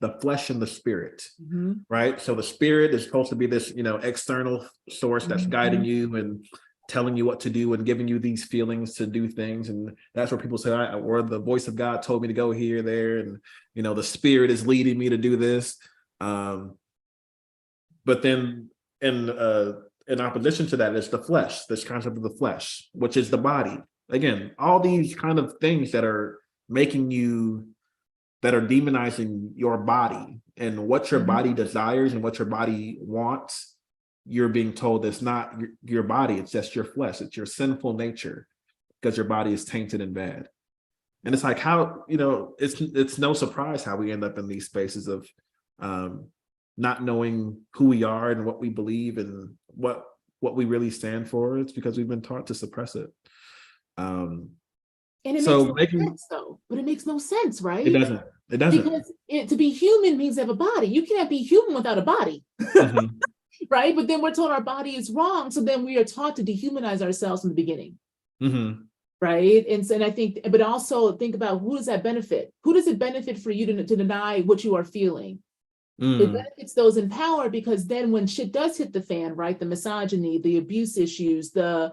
and the spirit, right? So the spirit is supposed to be this, external source that's guiding you and telling you what to do and giving you these feelings to do things. And that's where people say, or the voice of God told me to go here, there, and, the spirit is leading me to do this. But then in opposition to that is the flesh, this concept of the flesh, which is the body. Again, all these kind of things that are demonizing your body and what your body desires and what your body wants. You're being told it's not your body, it's just your flesh, it's your sinful nature, because your body is tainted and bad. And it's like how, it's no surprise how we end up in these spaces of not knowing who we are and what we believe and what we really stand for. It's because we've been taught to suppress it. And it makes no sense, though. But it makes no sense, right? It doesn't. Because to be human means to have a body. You can't be human without a body, right? But then we're told our body is wrong. So then we are taught to dehumanize ourselves from the beginning, right? And I think, but also think about, who does that benefit? Who does it benefit for you to deny what you are feeling? It benefits those in power, because then when shit does hit the fan, right, the misogyny, the abuse issues, the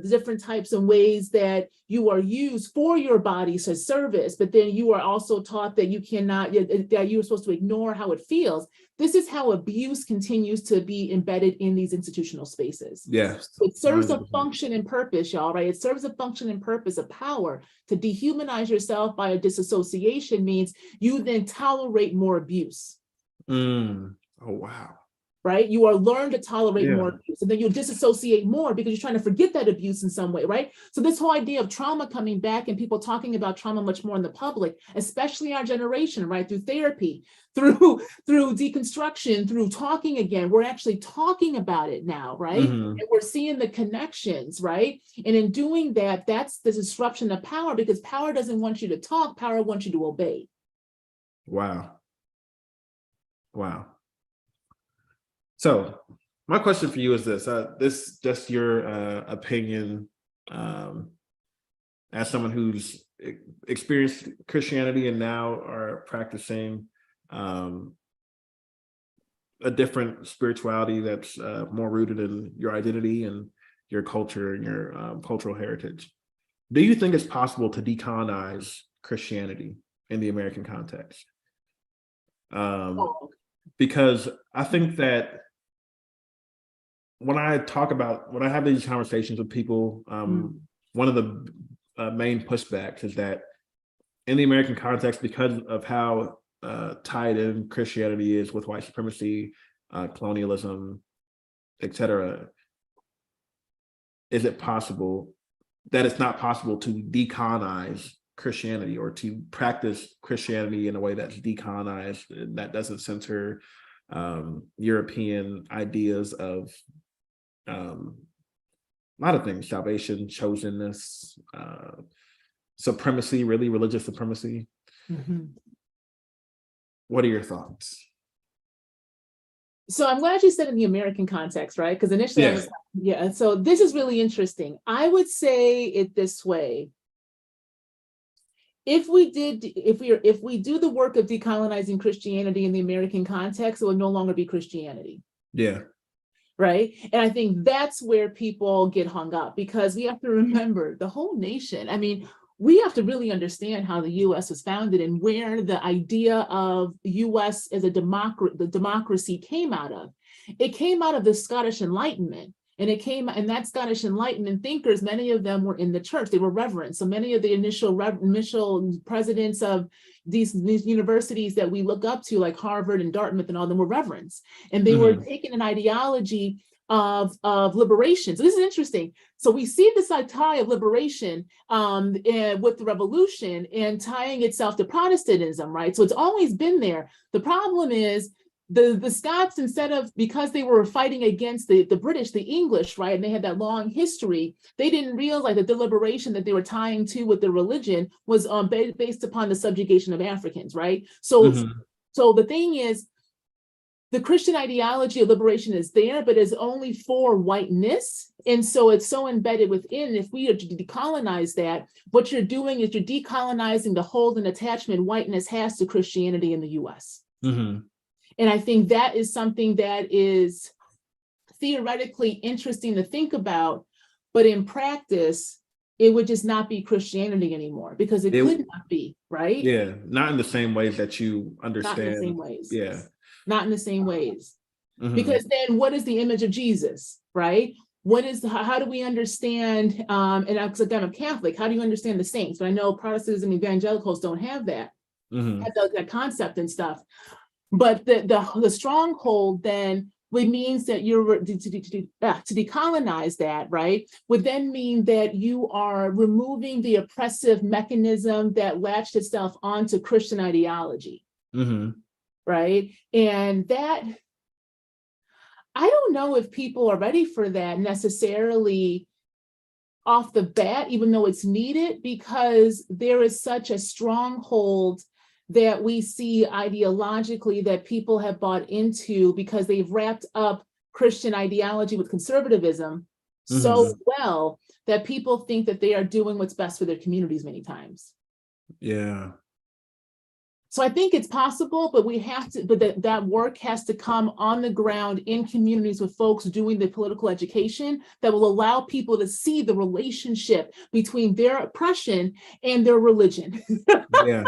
different types and ways that you are used for your body's service, but then you are also taught that that you're supposed to ignore how it feels. This is how abuse continues to be embedded in these institutional spaces. Yes. It serves 100%. A function and purpose, y'all, right? It serves a function and purpose of power. To dehumanize yourself by a disassociation means you then tolerate more abuse. Oh, wow. Right? You are learned to tolerate more abuse, and then you'll disassociate more because you're trying to forget that abuse in some way, right? So this whole idea of trauma coming back and people talking about trauma much more in the public, especially our generation, right? Through therapy, through deconstruction, through talking again, we're actually talking about it now, right? And we're seeing the connections, right? And in doing that, that's the disruption of power, because power doesn't want you to talk, power wants you to obey. Wow. So my question for you is this, this just your opinion as someone who's experienced Christianity and now are practicing a different spirituality that's more rooted in your identity and your culture and your cultural heritage. Do you think it's possible to decolonize Christianity in the American context? Because I think that when I have these conversations with people, one of the main pushbacks is that in the American context, because of how tied in Christianity is with white supremacy, colonialism, etc., is it possible that it's not possible to decolonize Christianity or to practice Christianity in a way that's decolonized, that doesn't center European ideas of a lot of things: salvation, chosenness, supremacy, really religious supremacy. What are your thoughts? So I'm glad you said in the American context, right? Because initially I was like, so this is really interesting. I would say it this way. If we do the work of decolonizing Christianity in the American context, it will no longer be Christianity. Yeah. Right. And I think that's where people get hung up, because we have to remember the whole nation. I mean, we have to really understand how the U.S. was founded and where the idea of U.S. as the democracy came out of. It came out of the Scottish Enlightenment. And that Scottish Enlightenment thinkers, many of them were in the church. They were reverends. So many of the initial presidents of these universities that we look up to, like Harvard and Dartmouth and all them, were reverends. And they were taking an ideology of liberation. So this is interesting. So we see this tie of liberation with the revolution and tying itself to Protestantism, right? So it's always been there. The problem is the Scots, because they were fighting against the British, the English, right? And they had that long history, they didn't realize that the liberation that they were tying to with the religion was based upon the subjugation of Africans, right? So the thing is, the Christian ideology of liberation is there, but it's only for whiteness. And so it's so embedded within. If we are to decolonize that, what you're doing is you're decolonizing the hold and attachment whiteness has to Christianity in the US. Mm-hmm. And I think that is something that is theoretically interesting to think about, but in practice, it would just not be Christianity anymore because it could not be, right? Yeah, not in the same ways that you understand. Not in the same ways. Yeah. Not in the same ways. Mm-hmm. Because then what is the image of Jesus, right? What is how do we understand, and I'm a Catholic, how do you understand the saints? But I know Protestants and evangelicals don't have that, that concept and stuff. But the stronghold then, which means that you're to decolonize that, right, would then mean that you are removing the oppressive mechanism that latched itself onto Christian ideology, right? And that, I don't know if people are ready for that necessarily off the bat, even though it's needed, because there is such a stronghold that we see ideologically that people have bought into because they've wrapped up Christian ideology with conservatism so well that people think that they are doing what's best for their communities many times. Yeah. So I think it's possible, but we have to, but that work has to come on the ground in communities with folks doing the political education that will allow people to see the relationship between their oppression and their religion. Yeah.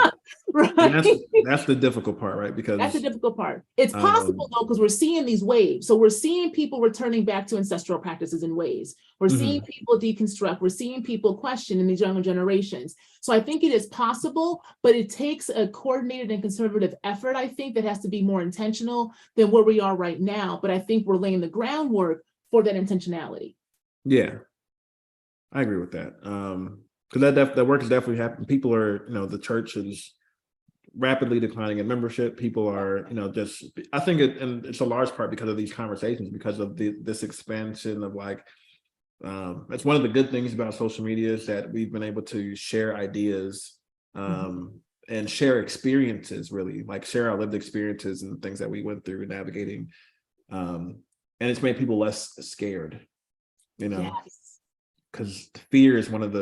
Right. And that's the difficult part, right? Because that's the difficult part. It's possible though, because we're seeing these waves. So we're seeing people returning back to ancestral practices in ways. We're seeing people deconstruct. We're seeing people question in these younger generations. So I think it is possible, but it takes a coordinated and conservative effort, I think, that has to be more intentional than where we are right now. But I think we're laying the groundwork for that intentionality. Yeah, I agree with that. Because that work is definitely happening. People are, the church is rapidly declining in membership. People are, just, I think and it's a large part because of these conversations, because of this expansion of it's one of the good things about social media is that we've been able to share ideas and share experiences, really, share our lived experiences and things that we went through navigating. And it's made people less scared, because fear is one of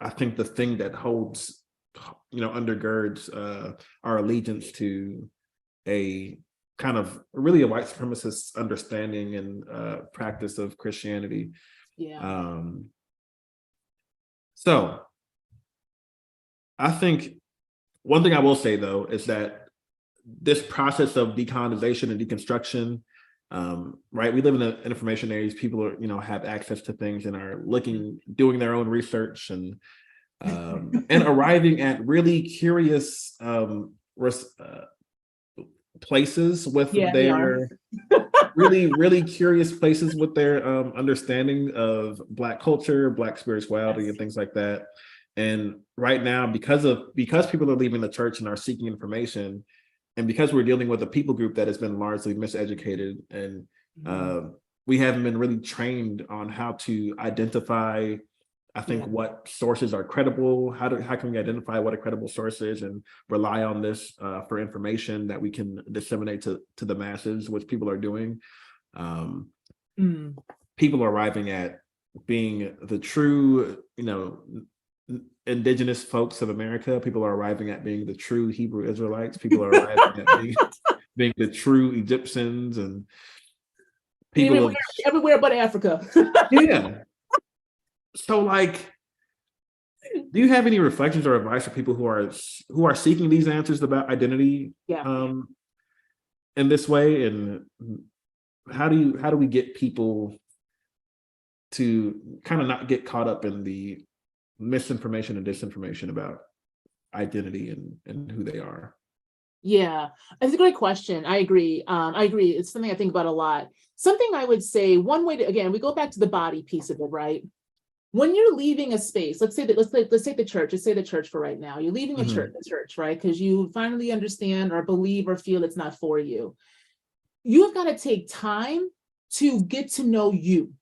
I think the thing that holds, undergirds our allegiance to a kind of really a white supremacist understanding and practice of Christianity. Yeah. So I think one thing I will say though is that this process of decolonization and deconstruction, right? We live in an information age. People are, have access to things and are doing their own research and arriving at really curious places with their really, really curious places with their understanding of Black culture, Black spirituality, and things like that. And right now, because people are leaving the church and are seeking information, and because we're dealing with a people group that has been largely miseducated, and we haven't been really trained on how to identify, I think, what sources are credible. How can we identify what a credible source is and rely on this for information that we can disseminate to the masses, which people are doing. People are arriving at being the true, indigenous folks of America. People are arriving at being the true Hebrew Israelites. People are arriving at being the true Egyptians, and people everywhere but Africa. Yeah. So, do you have any reflections or advice for people who are seeking these answers about identity in this way? And how do we get people to kind of not get caught up in the misinformation and disinformation about identity and who they are? Yeah, it's a great question. I agree. It's something I think about a lot. Something I would say, one way to, again, we go back to the body piece of it, right? When you're leaving a space, let's take the church. Let's say the church for right now. You're leaving a church, right? Because you finally understand or believe or feel it's not for you. You've got to take time to get to know you,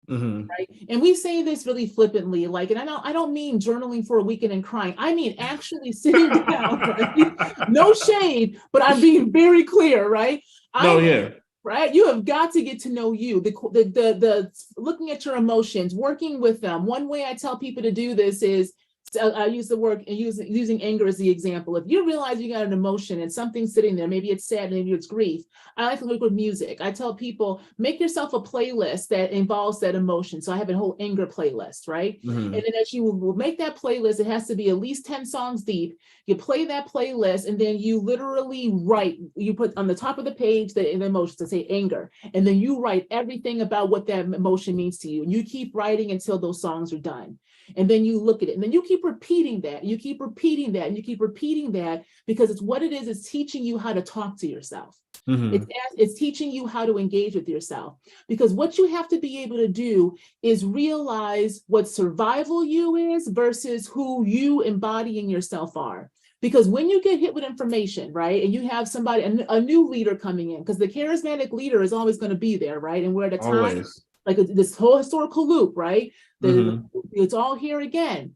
right? And we say this really flippantly, and I don't mean journaling for a weekend and crying. I mean actually sitting down. Right? No shade, but I'm being very clear, right? No, yeah. Right? You have got to get to know you, the looking at your emotions, working with them. One way I tell people to do this is, I use the word using anger as the example. If you realize you got an emotion and something's sitting there, maybe it's sad, maybe it's grief. I like to work with music. I tell people, make yourself a playlist that involves that emotion. So I have a whole anger playlist, right? And then as you will make that playlist, it has to be at least 10 songs deep. You play that playlist and then you literally write, you put on the top of the page the emotion to say anger. And then you write everything about what that emotion means to you. And you keep writing until those songs are done. And then you look at it and then you keep repeating that. You keep repeating that and you keep repeating that because it's what it is. It's teaching you how to talk to yourself. It's teaching you how to engage with yourself, because what you have to be able to do is realize what survival you is versus who you embodying yourself are. Because when you get hit with information, right, and you have somebody, a new leader coming in, because the charismatic leader is always going to be there, right? And we're at a time, like this whole historical loop, right? It's all here again.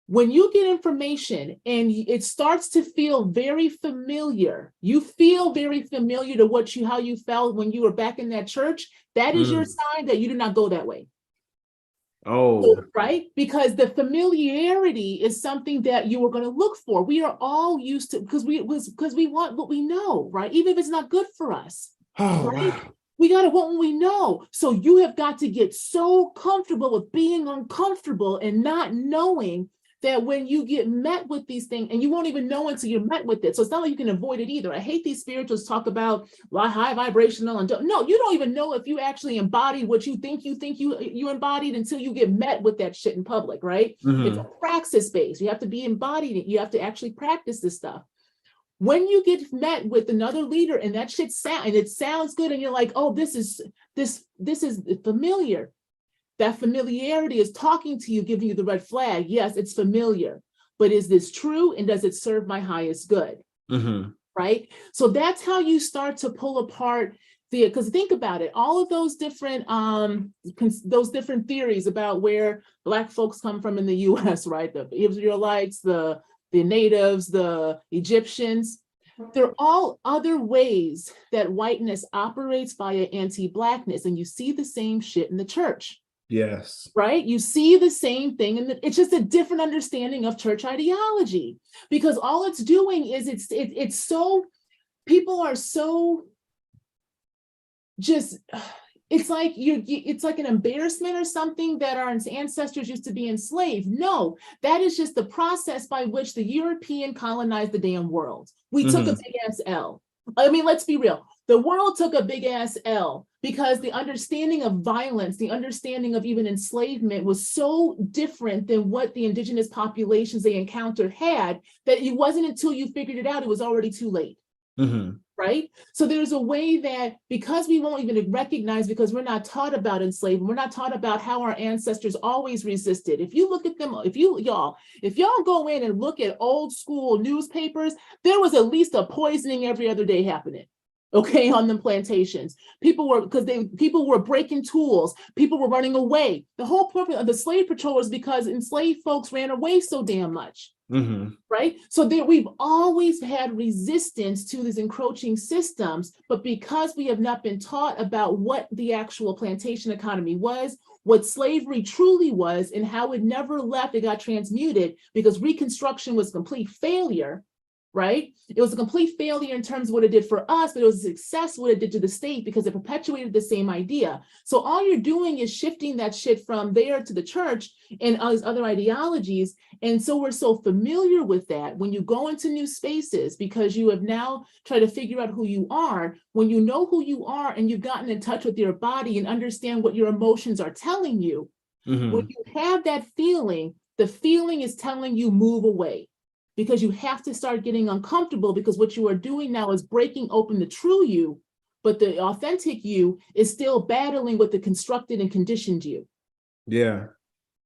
When you get information and it starts to feel very familiar, you feel very familiar to how you felt when you were back in that church, that is your sign that you did not go that way. So, right? Because the familiarity is something that you are going to look for. We are all used to, because we want what we know, right? Even if it's not good for us. Right? Wow. We got to want what we know. So you have got to get so comfortable with being uncomfortable and not knowing that when you get met with these things, and you won't even know until you're met with it. So it's not like you can avoid it either. I hate these spirituals talk about high vibrational and no, you don't even know if you actually embody what you think you embodied until you get met with that shit in public, right? It's a praxis based. You have to be embodied. You have to actually practice this stuff. When you get met with another leader and that shit sounds good, and you're like, oh, this is familiar. That familiarity is talking to you, giving you the red flag. Yes, it's familiar, but is this true? And does it serve my highest good? Right? So that's how you start to pull apart because think about it, all of those different theories about where Black folks come from in the US, right? The Israelites, the natives, the Egyptians, they're all other ways that whiteness operates via anti-Blackness. And you see the same shit in the church. Yes. Right? You see the same thing, and it's just a different understanding of church ideology, because all it's doing is it's so, people are so just, it's like an embarrassment or something that our ancestors used to be enslaved. No, that is just the process by which the European colonized the damn world. We took a big ass L. I mean, let's be real. The world took a big ass L because the understanding of violence, the understanding of even enslavement was so different than what the indigenous populations they encountered had, that it wasn't until you figured it out, it was already too late. Right? So there's a way that, because we won't even recognize, because we're not taught about enslavement, we're not taught about how our ancestors always resisted. If you look at them, if y'all go in and look at old school newspapers, there was at least a poisoning every other day happening. Okay, on the plantations, people were breaking tools, people were running away. The whole purpose of the slave patrol was because enslaved folks ran away so damn much. Right? So we've always had resistance to these encroaching systems, but because we have not been taught about what the actual plantation economy was, what slavery truly was, and how it never left, it got transmuted, because Reconstruction was complete failure. Right? It was a complete failure in terms of what it did for us, but it was a success what it did to the state because it perpetuated the same idea. So all you're doing is shifting that shit from there to the church and other ideologies. And so we're so familiar with that when you go into new spaces, because you have now tried to figure out who you are. When you know who you are and you've gotten in touch with your body and understand what your emotions are telling you, when you have that feeling, the feeling is telling you move away. Because you have to start getting uncomfortable, because what you are doing now is breaking open the true you, but the authentic you is still battling with the constructed and conditioned you. Yeah.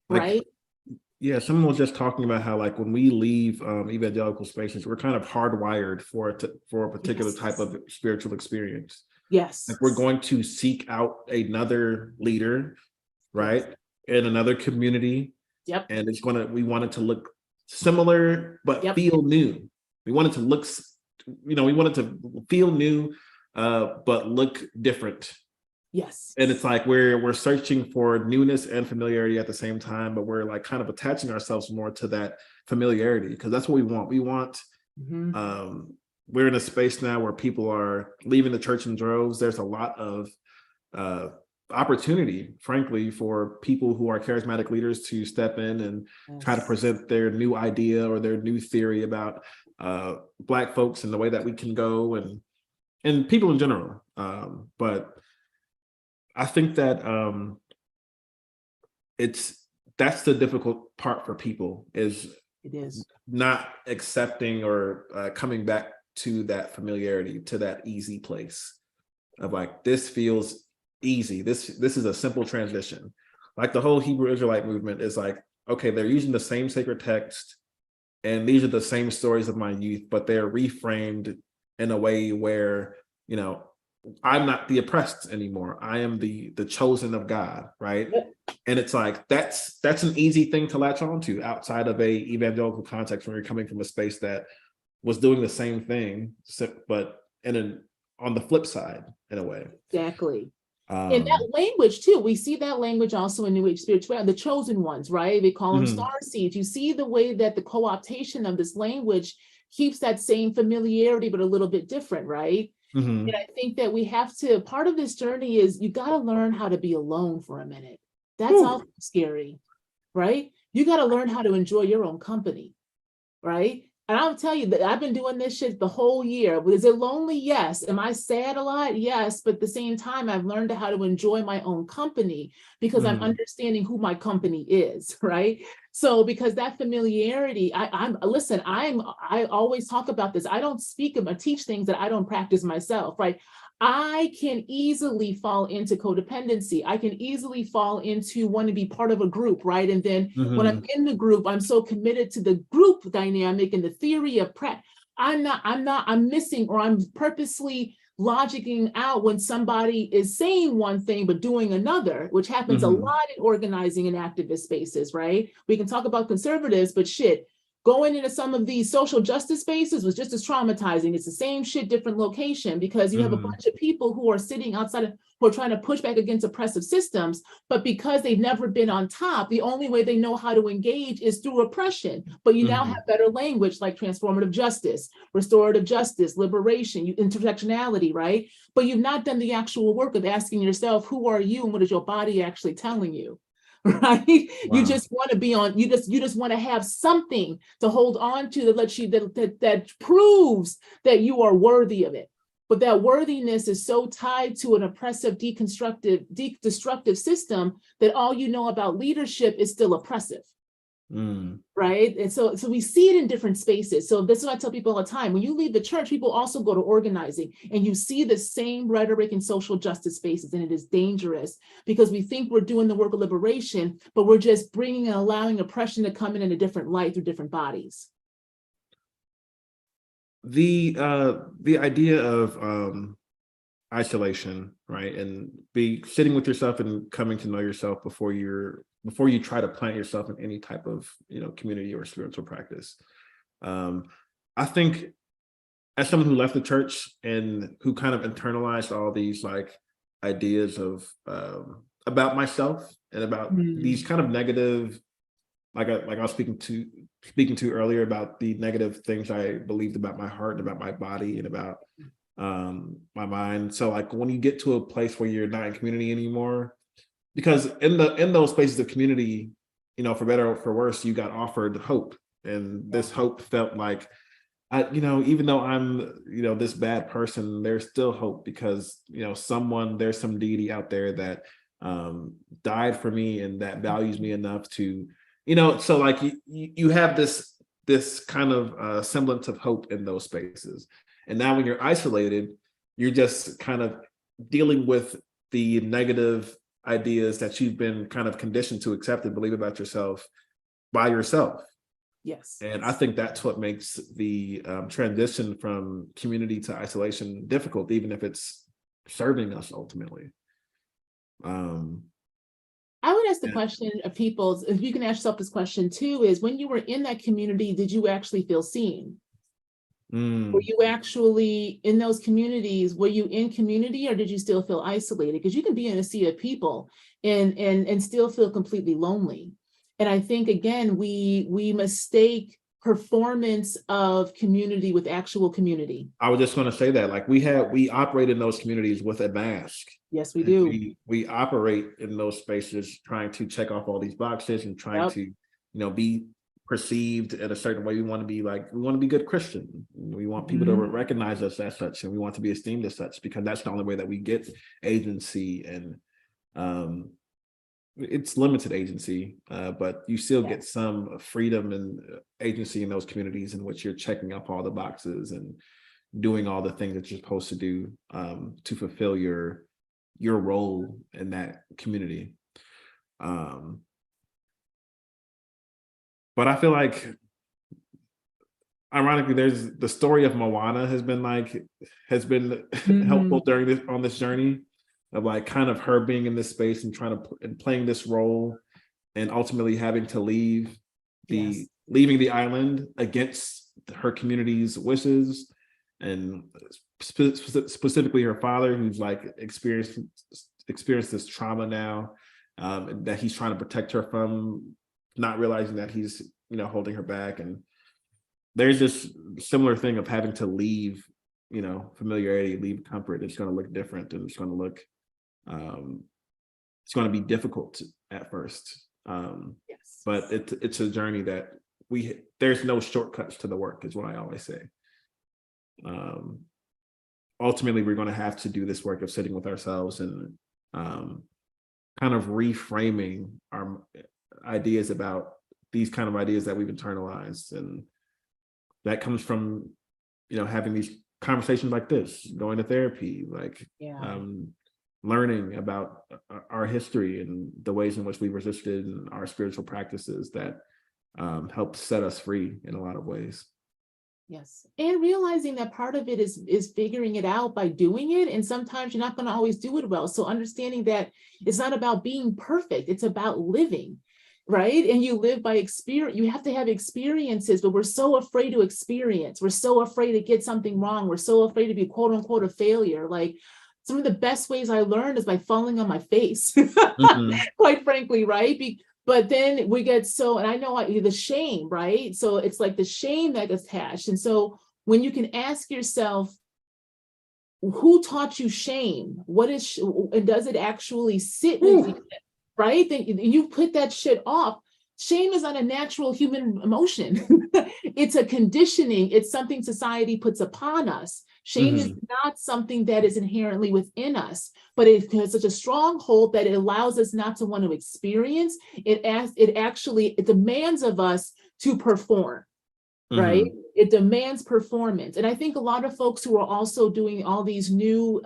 Right? Yeah, someone was just talking about how, like, when we leave evangelical spaces, we're kind of hardwired for a particular type of spiritual experience. Yes. Like, we're going to seek out another leader, right? In another community. Yep. And we want it to look similar, but feel new. We want it to look, we want it to feel new, but look different. Yes. And it's like we're searching for newness and familiarity at the same time, but we're like kind of attaching ourselves more to that familiarity because that's what we want. We want, we're in a space now where people are leaving the church in droves. There's a lot of opportunity, frankly, for people who are charismatic leaders to step in and try to present their new idea or their new theory about Black folks and the way that we can go and people in general. But I think that that's the difficult part for people is not accepting or coming back to that familiarity, to that easy place of like, this feels easy. This is a simple transition. Like the whole Hebrew Israelite movement is like, okay, they're using the same sacred text and these are the same stories of my youth, but they're reframed in a way where, you know, I'm not the oppressed anymore. I am the chosen of God, right? And it's like that's an easy thing to latch on to outside of a evangelical context when you're coming from a space that was doing the same thing, but on the flip side, in a way. Exactly. In that language too, we see that language also in New Age spirituality, the chosen ones, right? They call them star seeds. You see the way that the co-optation of this language keeps that same familiarity, but a little bit different, right? And I think that we have to, part of this journey is you got to learn how to be alone for a minute. That's also scary, right? You got to learn how to enjoy your own company, right? And I'll tell you that I've been doing this shit the whole year. Is it lonely? Yes. Am I sad a lot? Yes. But at the same time, I've learned how to enjoy my own company because I'm understanding who my company is, right? So because that familiarity, I always talk about this. I don't speak or teach things that I don't practice myself, right? I can easily fall into codependency. I can easily fall into wanting to be part of a group, right? And then when I'm in the group, I'm so committed to the group dynamic and the theory of I'm missing, or I'm purposely logicking out when somebody is saying one thing but doing another, which happens a lot in organizing and activist spaces, right? We can talk about conservatives, but shit, going into some of these social justice spaces was just as traumatizing. It's the same shit, different location, because you have a bunch of people who are sitting outside who are trying to push back against oppressive systems, but because they've never been on top, the only way they know how to engage is through oppression. But you now have better language like transformative justice, restorative justice, liberation, intersectionality, right? But you've not done the actual work of asking yourself, who are you and what is your body actually telling you? Right? Wow. You just want to be on, you just want to have something to hold on to that lets you, that proves that you are worthy of it. But that worthiness is so tied to an oppressive, destructive system that all you know about leadership is still oppressive. Right? And so we see it in different spaces. So this is what I tell people all the time. When you leave the church, people also go to organizing and you see the same rhetoric in social justice spaces. And it is dangerous because we think we're doing the work of liberation, but we're just bringing and allowing oppression to come in a different light through different bodies. The idea of isolation, right? And sitting with yourself and coming to know yourself before you try to plant yourself in any type of, community or spiritual practice. I think as someone who left the church and who kind of internalized all these like ideas of about myself and about these kind of negative, like I was speaking to earlier about the negative things I believed about my heart and about my body and about my mind. So like when you get to a place where you're not in community anymore, because in those spaces of community, for better or for worse, you got offered hope, and this hope felt like, even though I'm, this bad person, there's still hope because there's some deity out there that died for me and that values me enough to, so like you have this kind of semblance of hope in those spaces. And now when you're isolated, you're just kind of dealing with the negative ideas that you've been kind of conditioned to accept and believe about yourself by yourself. Yes. And I think that's what makes the transition from community to isolation difficult, even if it's serving us ultimately. I would ask the question of people, if you can ask yourself this question too, is when you were in that community, did you actually feel seen? Were you actually in those communities? Were you in community, or did you still feel isolated? Because you can be in a sea of people and still feel completely lonely. And I think, again, we mistake performance of community with actual community. I was just going to say that, like, we operate in those communities with a mask. Yes, we And do. we operate in those spaces trying to check off all these boxes and trying to, be perceived in a certain way. We want to be good Christian. We want people to recognize us as such, and we want to be esteemed as such, because that's the only way that we get agency. And it's limited agency, but you still get some freedom and agency in those communities in which you're checking up all the boxes and doing all the things that you're supposed to do to fulfill your role in that community. But I feel like, ironically, there's the story of Moana has been helpful on this journey of, like, kind of her being in this space and playing this role, and ultimately having to leaving the island against her community's wishes, and specifically her father, who's like experienced this trauma now, that he's trying to protect her from, not realizing that he's holding her back. And there's this similar thing of having to leave familiarity, leave comfort. It's going to look different, and it's going to look it's going to be difficult at first, but it's a journey that there's no shortcuts to the work, is what I always say. Ultimately, we're going to have to do this work of sitting with ourselves and kind of reframing our ideas about these kind of ideas that we've internalized. And that comes from having these conversations like this, going to therapy, learning about our history and the ways in which we resisted, and our spiritual practices that help set us free in a lot of ways. Yes. And realizing that part of it is figuring it out by doing it. And sometimes you're not going to always do it well. So understanding that it's not about being perfect, it's about living, right? And you live by experience. You have to have experiences, but we're so afraid to experience. We're so afraid to get something wrong. We're so afraid to be quote unquote a failure. Like, some of the best ways I learned is by falling on my face, quite frankly, right? But then we get and I know the shame, right? So it's like the shame that gets attached. And so when you can ask yourself, who taught you shame? And does it actually sit with you, right? Then you put that shit off. Shame is not a natural human emotion. It's a conditioning. It's something society puts upon us. Shame is not something that is inherently within us, but it has such a stronghold that it allows us not to want to experience. It demands of us to perform, right? It demands performance. And I think a lot of folks who are also doing all these new,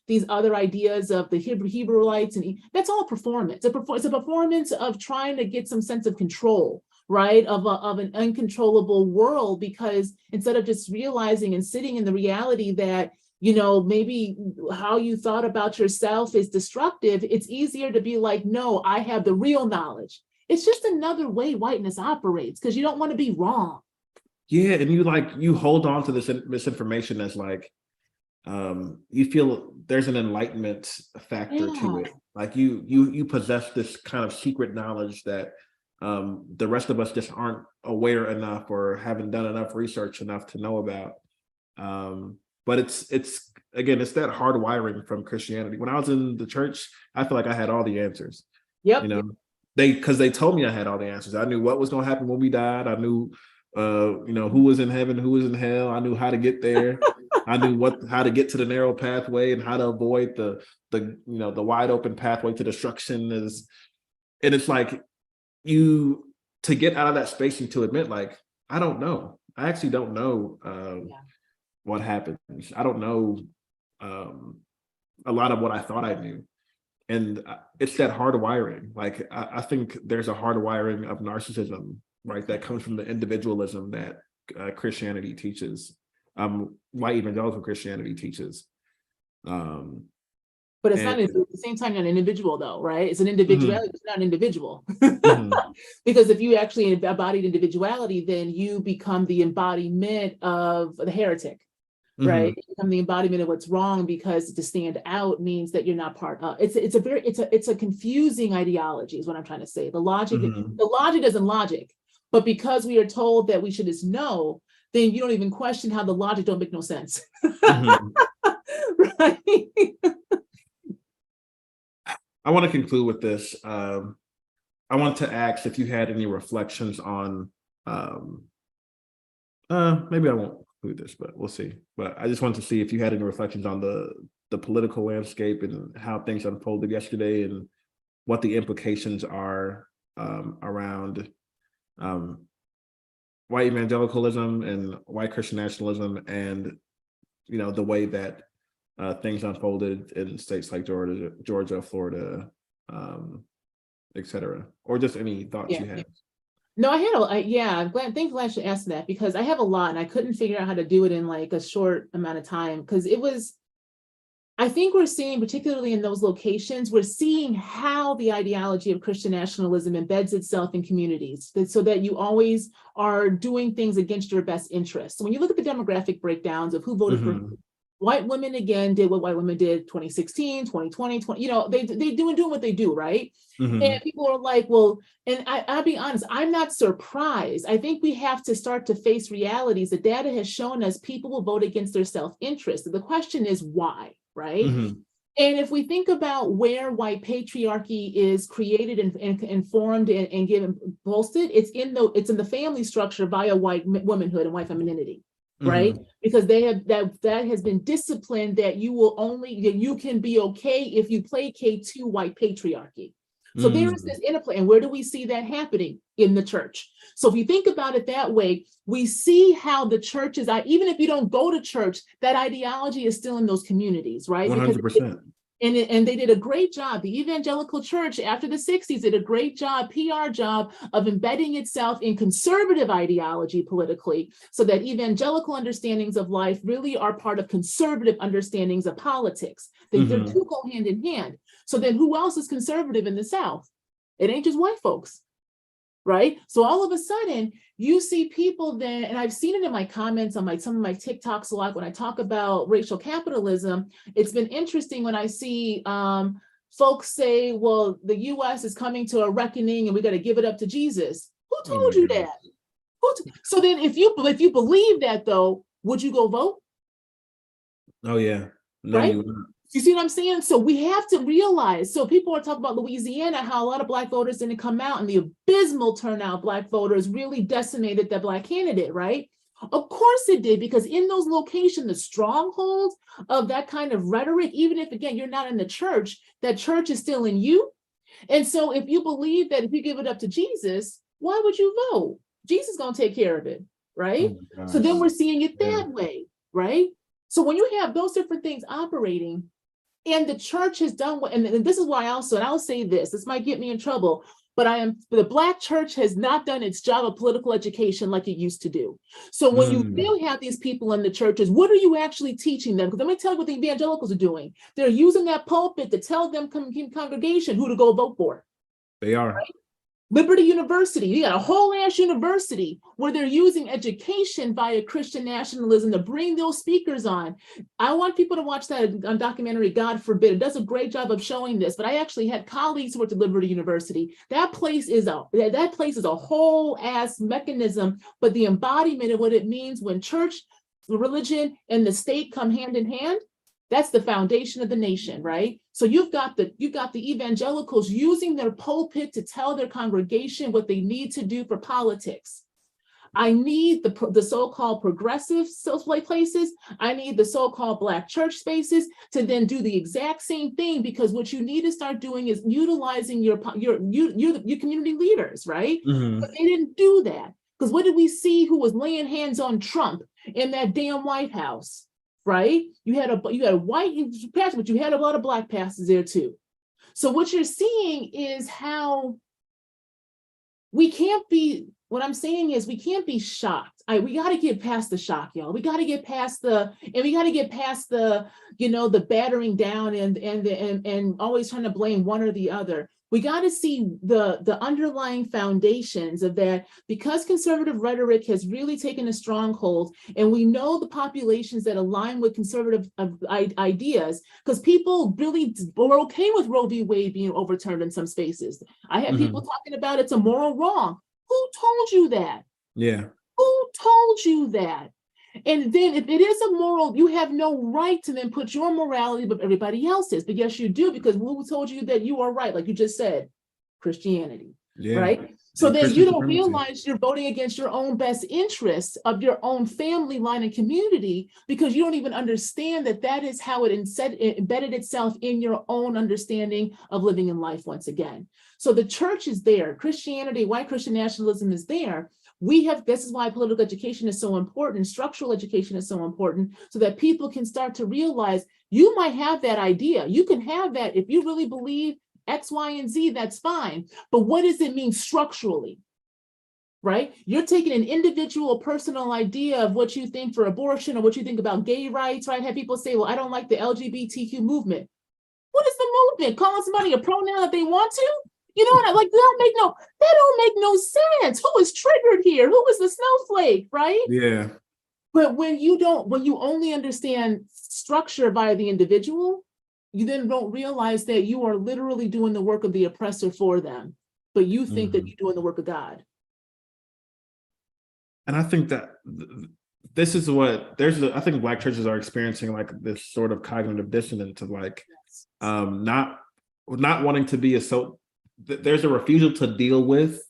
these other ideas of the Hebrewites, and that's all performance. It's a performance of trying to get some sense of control, right? Of an uncontrollable world, because instead of just realizing and sitting in the reality that, maybe how you thought about yourself is destructive, it's easier to be like, no, I have the real knowledge. It's just another way whiteness operates, because you don't want to be wrong. Yeah, and you hold on to this misinformation as like, you feel there's an enlightenment factor to it. Like you possess this kind of secret knowledge that the rest of us just aren't aware enough or haven't done enough research enough to know about. But it's that hardwiring from Christianity. When I was in the church, I feel like I had all the answers. Because they told me I had all the answers. I knew what was going to happen when we died. I knew who was in heaven, who was in hell. I knew how to get there. I knew how to get to the narrow pathway and how to avoid the wide open pathway to destruction. And it's like, to get out of that space and to admit, like, I don't know. I actually don't know what happens. I don't know a lot of what I thought I knew. And it's that hardwiring. Like, I think there's a hardwiring of narcissism, right, that comes from the individualism that Christianity teaches, white evangelical Christianity teaches. But it's not And at the same time not an individual though, right? It's an mhm, individuality, it's not an individual. mhm, Because if you actually embodied individuality, then you become the embodiment of the heretic, right? mhm, You become the embodiment of what's wrong, because to stand out means that you're not part of. It's a confusing ideology, is what I'm trying to say. The logic mhm, doesn't logic, but because we are told that we should just know, then you don't even question how the logic don't make no sense. mhm. Right? I want to conclude with this. I want to ask if you had any reflections on, um, maybe I won't include this, but we'll see. But I just wanted to see if you had any reflections on the political landscape and how things unfolded yesterday, and what the implications are around white evangelicalism and white Christian nationalism, and the way that things unfolded in states like Georgia, Florida, et cetera, or just any thoughts Yeah. you had. No, I'm glad, thankful you asked that, because I have a lot and I couldn't figure out how to do it in like a short amount of time, because I think we're seeing, particularly in those locations, we're seeing how the ideology of Christian nationalism embeds itself in communities, so that you always are doing things against your best interests. So when you look at the demographic breakdowns of who voted for Mhm, white women, again, did what white women did 2016, 2020, they doing what they do, right? And mhm, people are like, well, and I'll be honest, I'm not surprised. I think we have to start to face realities. The data has shown us people will vote against their self-interest. The question is why, right? mhm, And if we think about where white patriarchy is created and formed and given bolstered, it's in the family structure via white womanhood and white femininity, right? mhm, Because they have that has been disciplined, that you can be okay if you placate to white patriarchy. So there is mhm, this interplay, and where do we see that happening? In the church. So if you think about it that way, we see how the churches, even if you don't go to church, that ideology is still in those communities, right? Because 100%. and they did a great job. The evangelical church after the 60s did a great job, PR job, of embedding itself in conservative ideology politically, so that evangelical understandings of life really are part of conservative understandings of politics. They're Mhm, two go hand in hand. So then who else is conservative in the South? It ain't just white folks, right? So all of a sudden, you see people then, and I've seen it in my comments on some of my TikToks a lot when I talk about racial capitalism. It's been interesting when I see folks say, well, the US is coming to a reckoning and we got to give it up to Jesus. Who oh my told you God. that? So then if you believe that though, would you go vote? Oh yeah. No, Right? you were not. You see what I'm saying? So we have to realize, so people are talking about Louisiana, how a lot of Black voters didn't come out, and the abysmal turnout Black voters really decimated that Black candidate, right? Of course it did, because in those locations, the strongholds of that kind of rhetoric, even if, again, you're not in the church, that church is still in you. And so if you believe that if you give it up to Jesus, why would you vote? Jesus is going to take care of it, right? Oh my So then gosh. we're seeing it Yeah. that way, right? So when you have those different things operating, and the church has done what, and this is why also, and I'll say this might get me in trouble, but the Black church has not done its job of political education like it used to do. So when you Mm, do have these people in the churches, what are you actually teaching them? Because let me tell you what the evangelicals are doing. They're using that pulpit to tell them congregation who to go vote for. they are. Liberty University, you got a whole ass university where they're using education via Christian nationalism to bring those speakers on. I want people to watch that documentary, God Forbid. It does a great job of showing this, but I actually had colleagues who went to Liberty University. That place is a whole ass mechanism, but the embodiment of what it means when church, religion, and the state come hand in hand. That's the foundation of the nation, right? So you've got the evangelicals using their pulpit to tell their congregation what they need to do for politics. I need the so-called progressive places. I need the so-called Black church spaces to then do the exact same thing, because what you need to start doing is utilizing your community leaders, right? Mhm. But they didn't do that, because what did we see who was laying hands on Trump in that damn White House? Right? You had a white pastor, but you had a lot of Black pastors there too. So what you're seeing is how we can't be What I'm saying is we can't be shocked. We got to get past the shock, y'all. We got to get past the the battering down and always trying to blame one or the other. We got to see the underlying foundations of that, because conservative rhetoric has really taken a stronghold, and we know the populations that align with conservative ideas, because people really were okay with Roe v. Wade being overturned in some spaces. I had people talking about it's a moral wrong. Who told you that? Yeah. Who told you that? And then if it is a moral, you have no right to then put your morality above everybody else's. But yes, you do, because who told you that you are right? Like you just said, Christianity, right? So And then Christian you don't supremacy. realize you're voting against your own best interests of your own family line and community, because you don't even understand that that is how it embedded itself in your own understanding of living in life once again. So the church is there. Christianity, white Christian nationalism is there. This is why political education is so important, structural education is so important, so that people can start to realize you might have that idea. You can have that if you really believe X, Y, and Z, that's fine. But what does it mean structurally? Right? You're taking an individual personal idea of what you think for abortion or what you think about gay rights, right? I have people say, well, I don't like the LGBTQ movement. What is the movement? Calling somebody a pronoun that they want to? You know what? Like that don't make no sense. Who is triggered here? Who is the snowflake, right? Yeah. But when you only understand structure via the individual, you then don't realize that you are literally doing the work of the oppressor for them, but you think that you're doing the work of God. And I think that this is what I think Black churches are experiencing, like this sort of cognitive dissonance of like, not wanting to be there's a refusal to deal with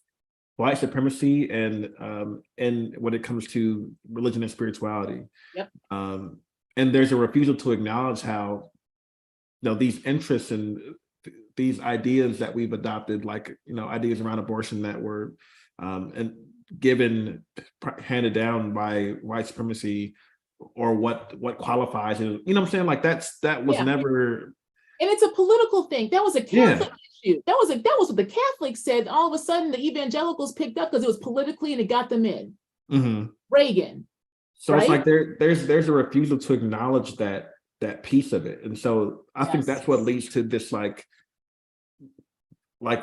white supremacy and when it comes to religion and spirituality. Yep. And there's a refusal to acknowledge how, these interests and these ideas that we've adopted, like, ideas around abortion that were and handed down by white supremacy, or what qualifies, and what I'm saying? Like that was never. And it's a political thing. That was a Catholic issue. That was what the Catholics said. All of a sudden, the evangelicals picked up because it was politically, and it got them in. Reagan. So right? It's like there's a refusal to acknowledge that piece of it, and so I think that's what leads to this like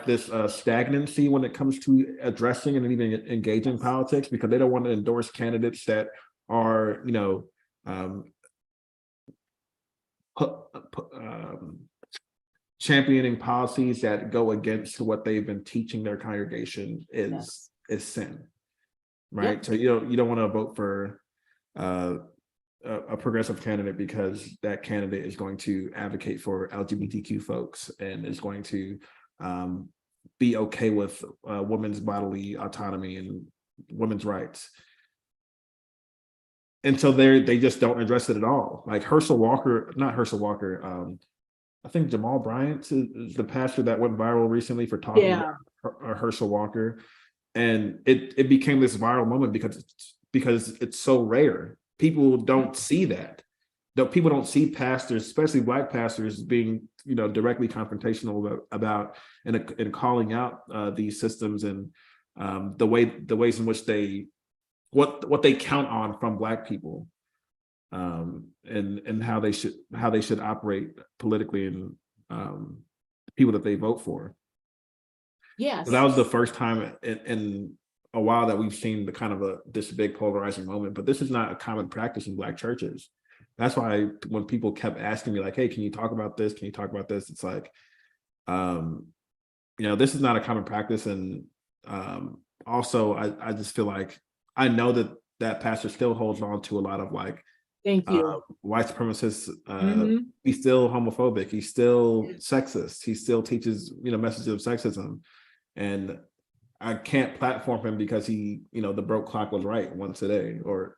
this stagnancy when it comes to addressing and even engaging politics, because they don't want to endorse candidates that are championing policies that go against what they've been teaching their congregation is sin, right? Yep. So you don't want to vote for a progressive candidate because that candidate is going to advocate for LGBTQ folks and is going to be okay with women's bodily autonomy and women's rights. And so they just don't address it at all. Like I think Jamal Bryant is the pastor that went viral recently for talking about Herschel Walker. And it became this viral moment because it's so rare. People don't see that. People don't see pastors, especially Black pastors, being directly confrontational about and calling out these systems and the ways in which what they count on from Black people, and how they should operate politically, and people that they vote for. Yes, so that was the first time in a while that we've seen the kind of this big polarizing moment. But this is not a common practice in Black churches. That's why when people kept asking me like, "Hey, can you talk about this? Can you talk about this?" It's like, this is not a common practice, and also I just feel like I know that pastor still holds on to a lot of like, thank you, white supremacists. He's still homophobic. He's still sexist. He still teaches messages of sexism, and I can't platform him because he the broke clock was right once today, or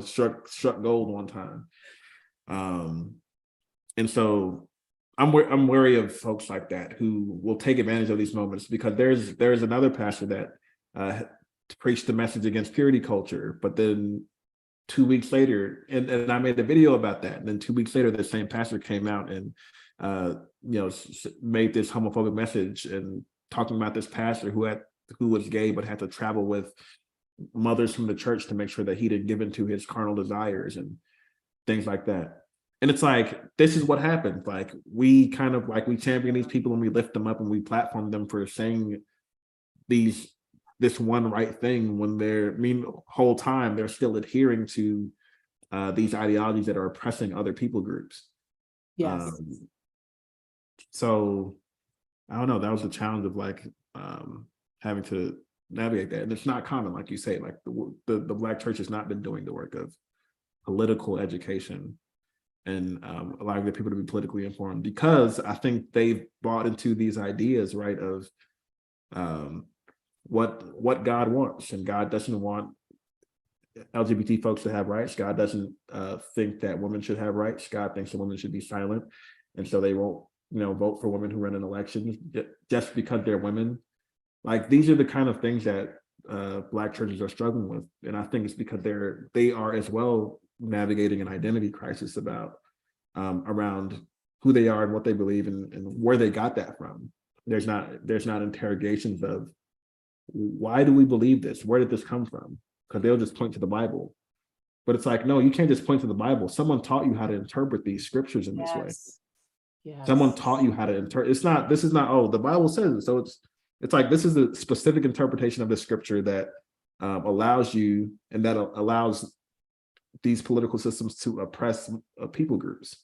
struck gold one time. And so I'm wary of folks like that who will take advantage of these moments, because there's another pastor that preached the message against purity culture, but then 2 weeks later, and I made a video about that, and then 2 weeks later, the same pastor came out and made this homophobic message and talking about this pastor who had who was gay but had to travel with mothers from the church to make sure that he didn't give into his carnal desires and things like that. And it's like, this is what happens. Like, we champion these people and we lift them up and we platform them for saying this one right thing when the whole time they're still adhering to these ideologies that are oppressing other people groups. Yes. So I don't know, that was the challenge of like having to navigate that. And it's not common, like you say, like the Black church has not been doing the work of political education and allowing the people to be politically informed, because I think they've bought into these ideas, right, of what God wants. And God doesn't want LGBT folks to have rights. God doesn't think that women should have rights. God thinks that women should be silent. And so they won't, vote for women who run in elections just because they're women. Like, these are the kind of things that Black churches are struggling with. And I think it's because they are as well navigating an identity crisis about around who they are and what they believe and where they got that from. There's not interrogations of, why do we believe this? Where did this come from? Because they'll just point to the Bible. But it's like, no, you can't just point to the Bible. Someone taught you how to interpret these scriptures in this way. Yes. Someone taught you how to interpret. This is not, oh, the Bible says it. So it's like, this is a specific interpretation of the scripture that allows you, and that allows these political systems to oppress people groups.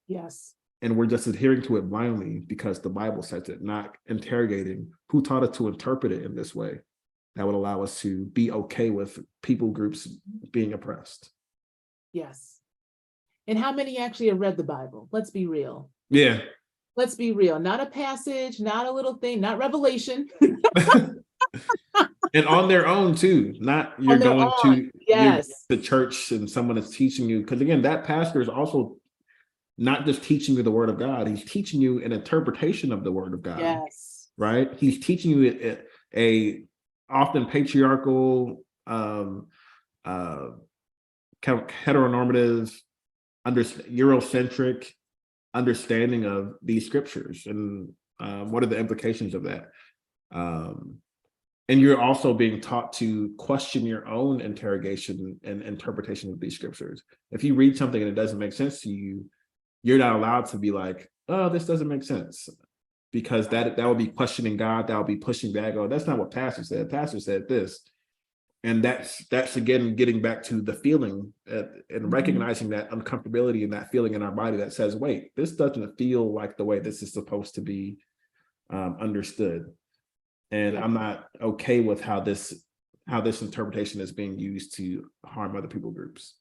Yes. And we're just adhering to it blindly because the Bible says it, not interrogating who taught us to interpret it in this way that would allow us to be okay with people groups being oppressed. Yes. And how many actually have read the Bible? Let's be real. Yeah. Let's be real. Not a passage, not a little thing, not Revelation. And on their own too, not you're going to the church and someone is teaching you. Because again, that pastor is also not just teaching you the word of God, he's teaching you an interpretation of the word of God. Yes. Right? He's teaching you a often patriarchal, kind of heteronormative, Eurocentric understanding of these scriptures and what are the implications of that. And you're also being taught to question your own interrogation and interpretation of these scriptures. If you read something and it doesn't make sense to you, you're not allowed to be like, oh, this doesn't make sense. Because that would be questioning God, that would be pushing back. Oh, that's not what pastor said. Pastor said this. And that's again, getting back to the feeling and recognizing that uncomfortability and that feeling in our body that says, wait, this doesn't feel like the way this is supposed to be understood. And I'm not okay with how this interpretation is being used to harm other people groups.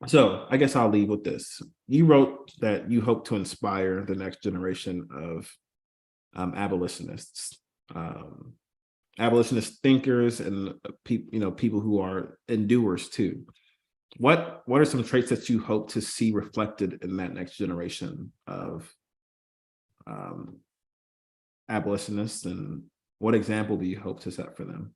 So I guess I'll leave with this. You wrote that you hope to inspire the next generation of abolitionists, abolitionist thinkers, and people who are endurers too. What are some traits that you hope to see reflected in that next generation of abolitionists, and what example do you hope to set for them?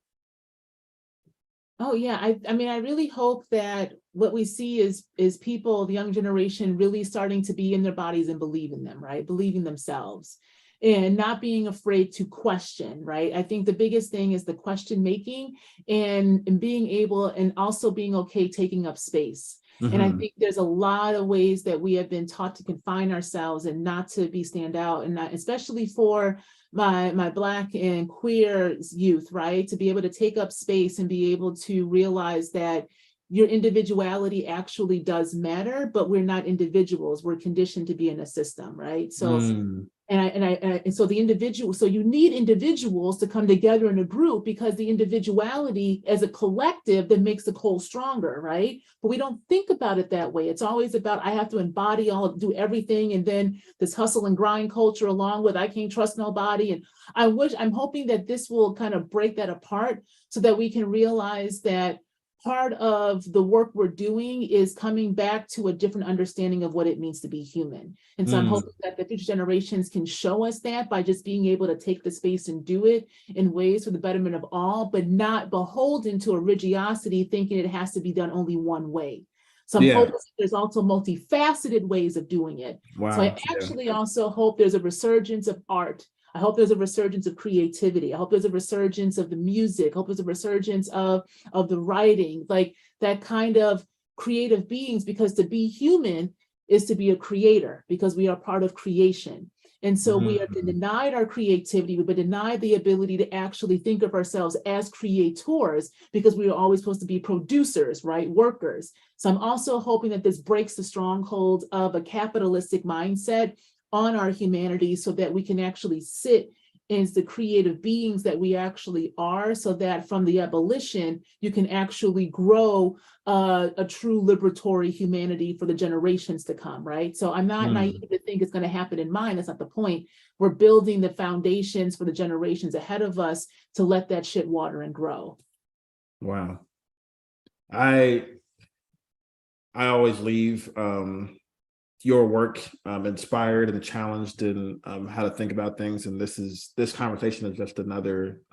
Oh yeah, I mean, I really hope that what we see is people, the young generation, really starting to be in their bodies and believe in them, right? Believing themselves and not being afraid to question, right? I think the biggest thing is the question making and being able, and also being okay taking up space. And I think there's a lot of ways that we have been taught to confine ourselves and not to be stand out, and not, especially for my Black and queer youth, right? To be able to take up space and be able to realize that your individuality actually does matter, but we're not individuals. We're conditioned to be in a system, right? So and so the individual, so you need individuals to come together in a group, because the individuality as a collective that makes the whole stronger, right? But we don't think about it that way. It's always about, I have to embody do everything, and then this hustle and grind culture along with I can't trust nobody. And I'm hoping that this will kind of break that apart so that we can realize that part of the work we're doing is coming back to a different understanding of what it means to be human. And so I'm hoping that the future generations can show us that by just being able to take the space and do it in ways for the betterment of all, but not beholden to a religiosity thinking it has to be done only one way. So I'm hoping there's also multifaceted ways of doing it. Wow. So I actually also hope there's a resurgence of art. I hope there's a resurgence of creativity. I hope there's a resurgence of the music. I hope there's a resurgence of the writing, like that kind of creative beings, because to be human is to be a creator, because we are part of creation. And so we have been denied our creativity. We've been denied the ability to actually think of ourselves as creators, because we are always supposed to be producers, right? Workers. So I'm also hoping that this breaks the stronghold of a capitalistic mindset on our humanity, so that we can actually sit as the creative beings that we actually are, so that from the abolition, you can actually grow a true liberatory humanity for the generations to come, right? So I'm not naive to think it's going to happen in mine. That's not the point. We're building the foundations for the generations ahead of us to let that shit water and grow. Wow. I always leave your work inspired and challenged in how to think about things. And this conversation is just another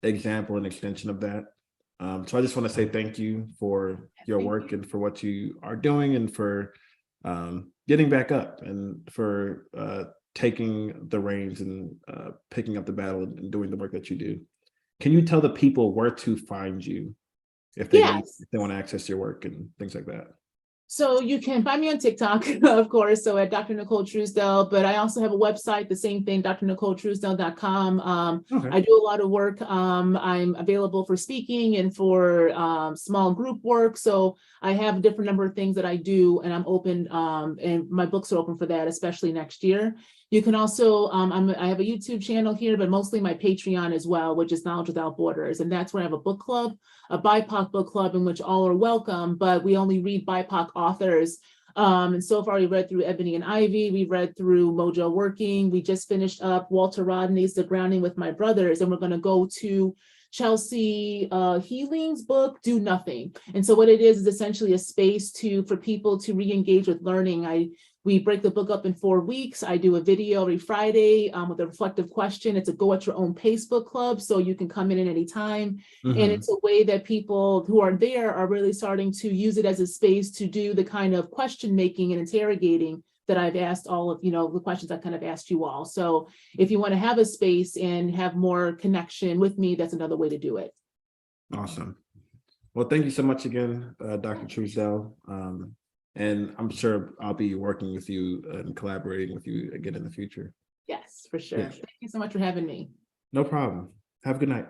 example and extension of that. So I just want to say thank you for your work and for what you are doing, and for getting back up, and for taking the reins and picking up the battle and doing the work that you do. Can you tell the people where to find you if they want to access your work and things like that? So you can find me on TikTok, of course, so at Dr. Nicole Truesdell, but I also have a website, the same thing, drnicoletruesdell.com. Okay. I do a lot of work. I'm available for speaking and for small group work. So I have a different number of things that I do, and I'm open, and my books are open for that, especially next year. You can also, I have a YouTube channel here, but mostly my Patreon as well, which is Knowledge Without Borders. And that's where I have a book club, a BIPOC book club, in which all are welcome, but we only read BIPOC authors. And so far we read through Ebony and Ivy, we read through Mojo Working. We just finished up Walter Rodney's The Grounding with My Brothers, and we're going to go to Chelsea Healing's book, Do Nothing. And so what it is essentially a space for people to re-engage with learning. We break the book up in 4 weeks. I do a video every Friday with a reflective question. It's a go at your own pace book club, so you can come in at any time. And it's a way that people who are there are really starting to use it as a space to do the kind of question making and interrogating that I've asked all of, the questions I kind of asked you all. So if you want to have a space and have more connection with me, that's another way to do it. Awesome. Well, thank you so much again, Dr. Truesdell. And I'm sure I'll be working with you and collaborating with you again in the future. Yes, for sure. Yes. Thank you so much for having me. No problem. Have a good night.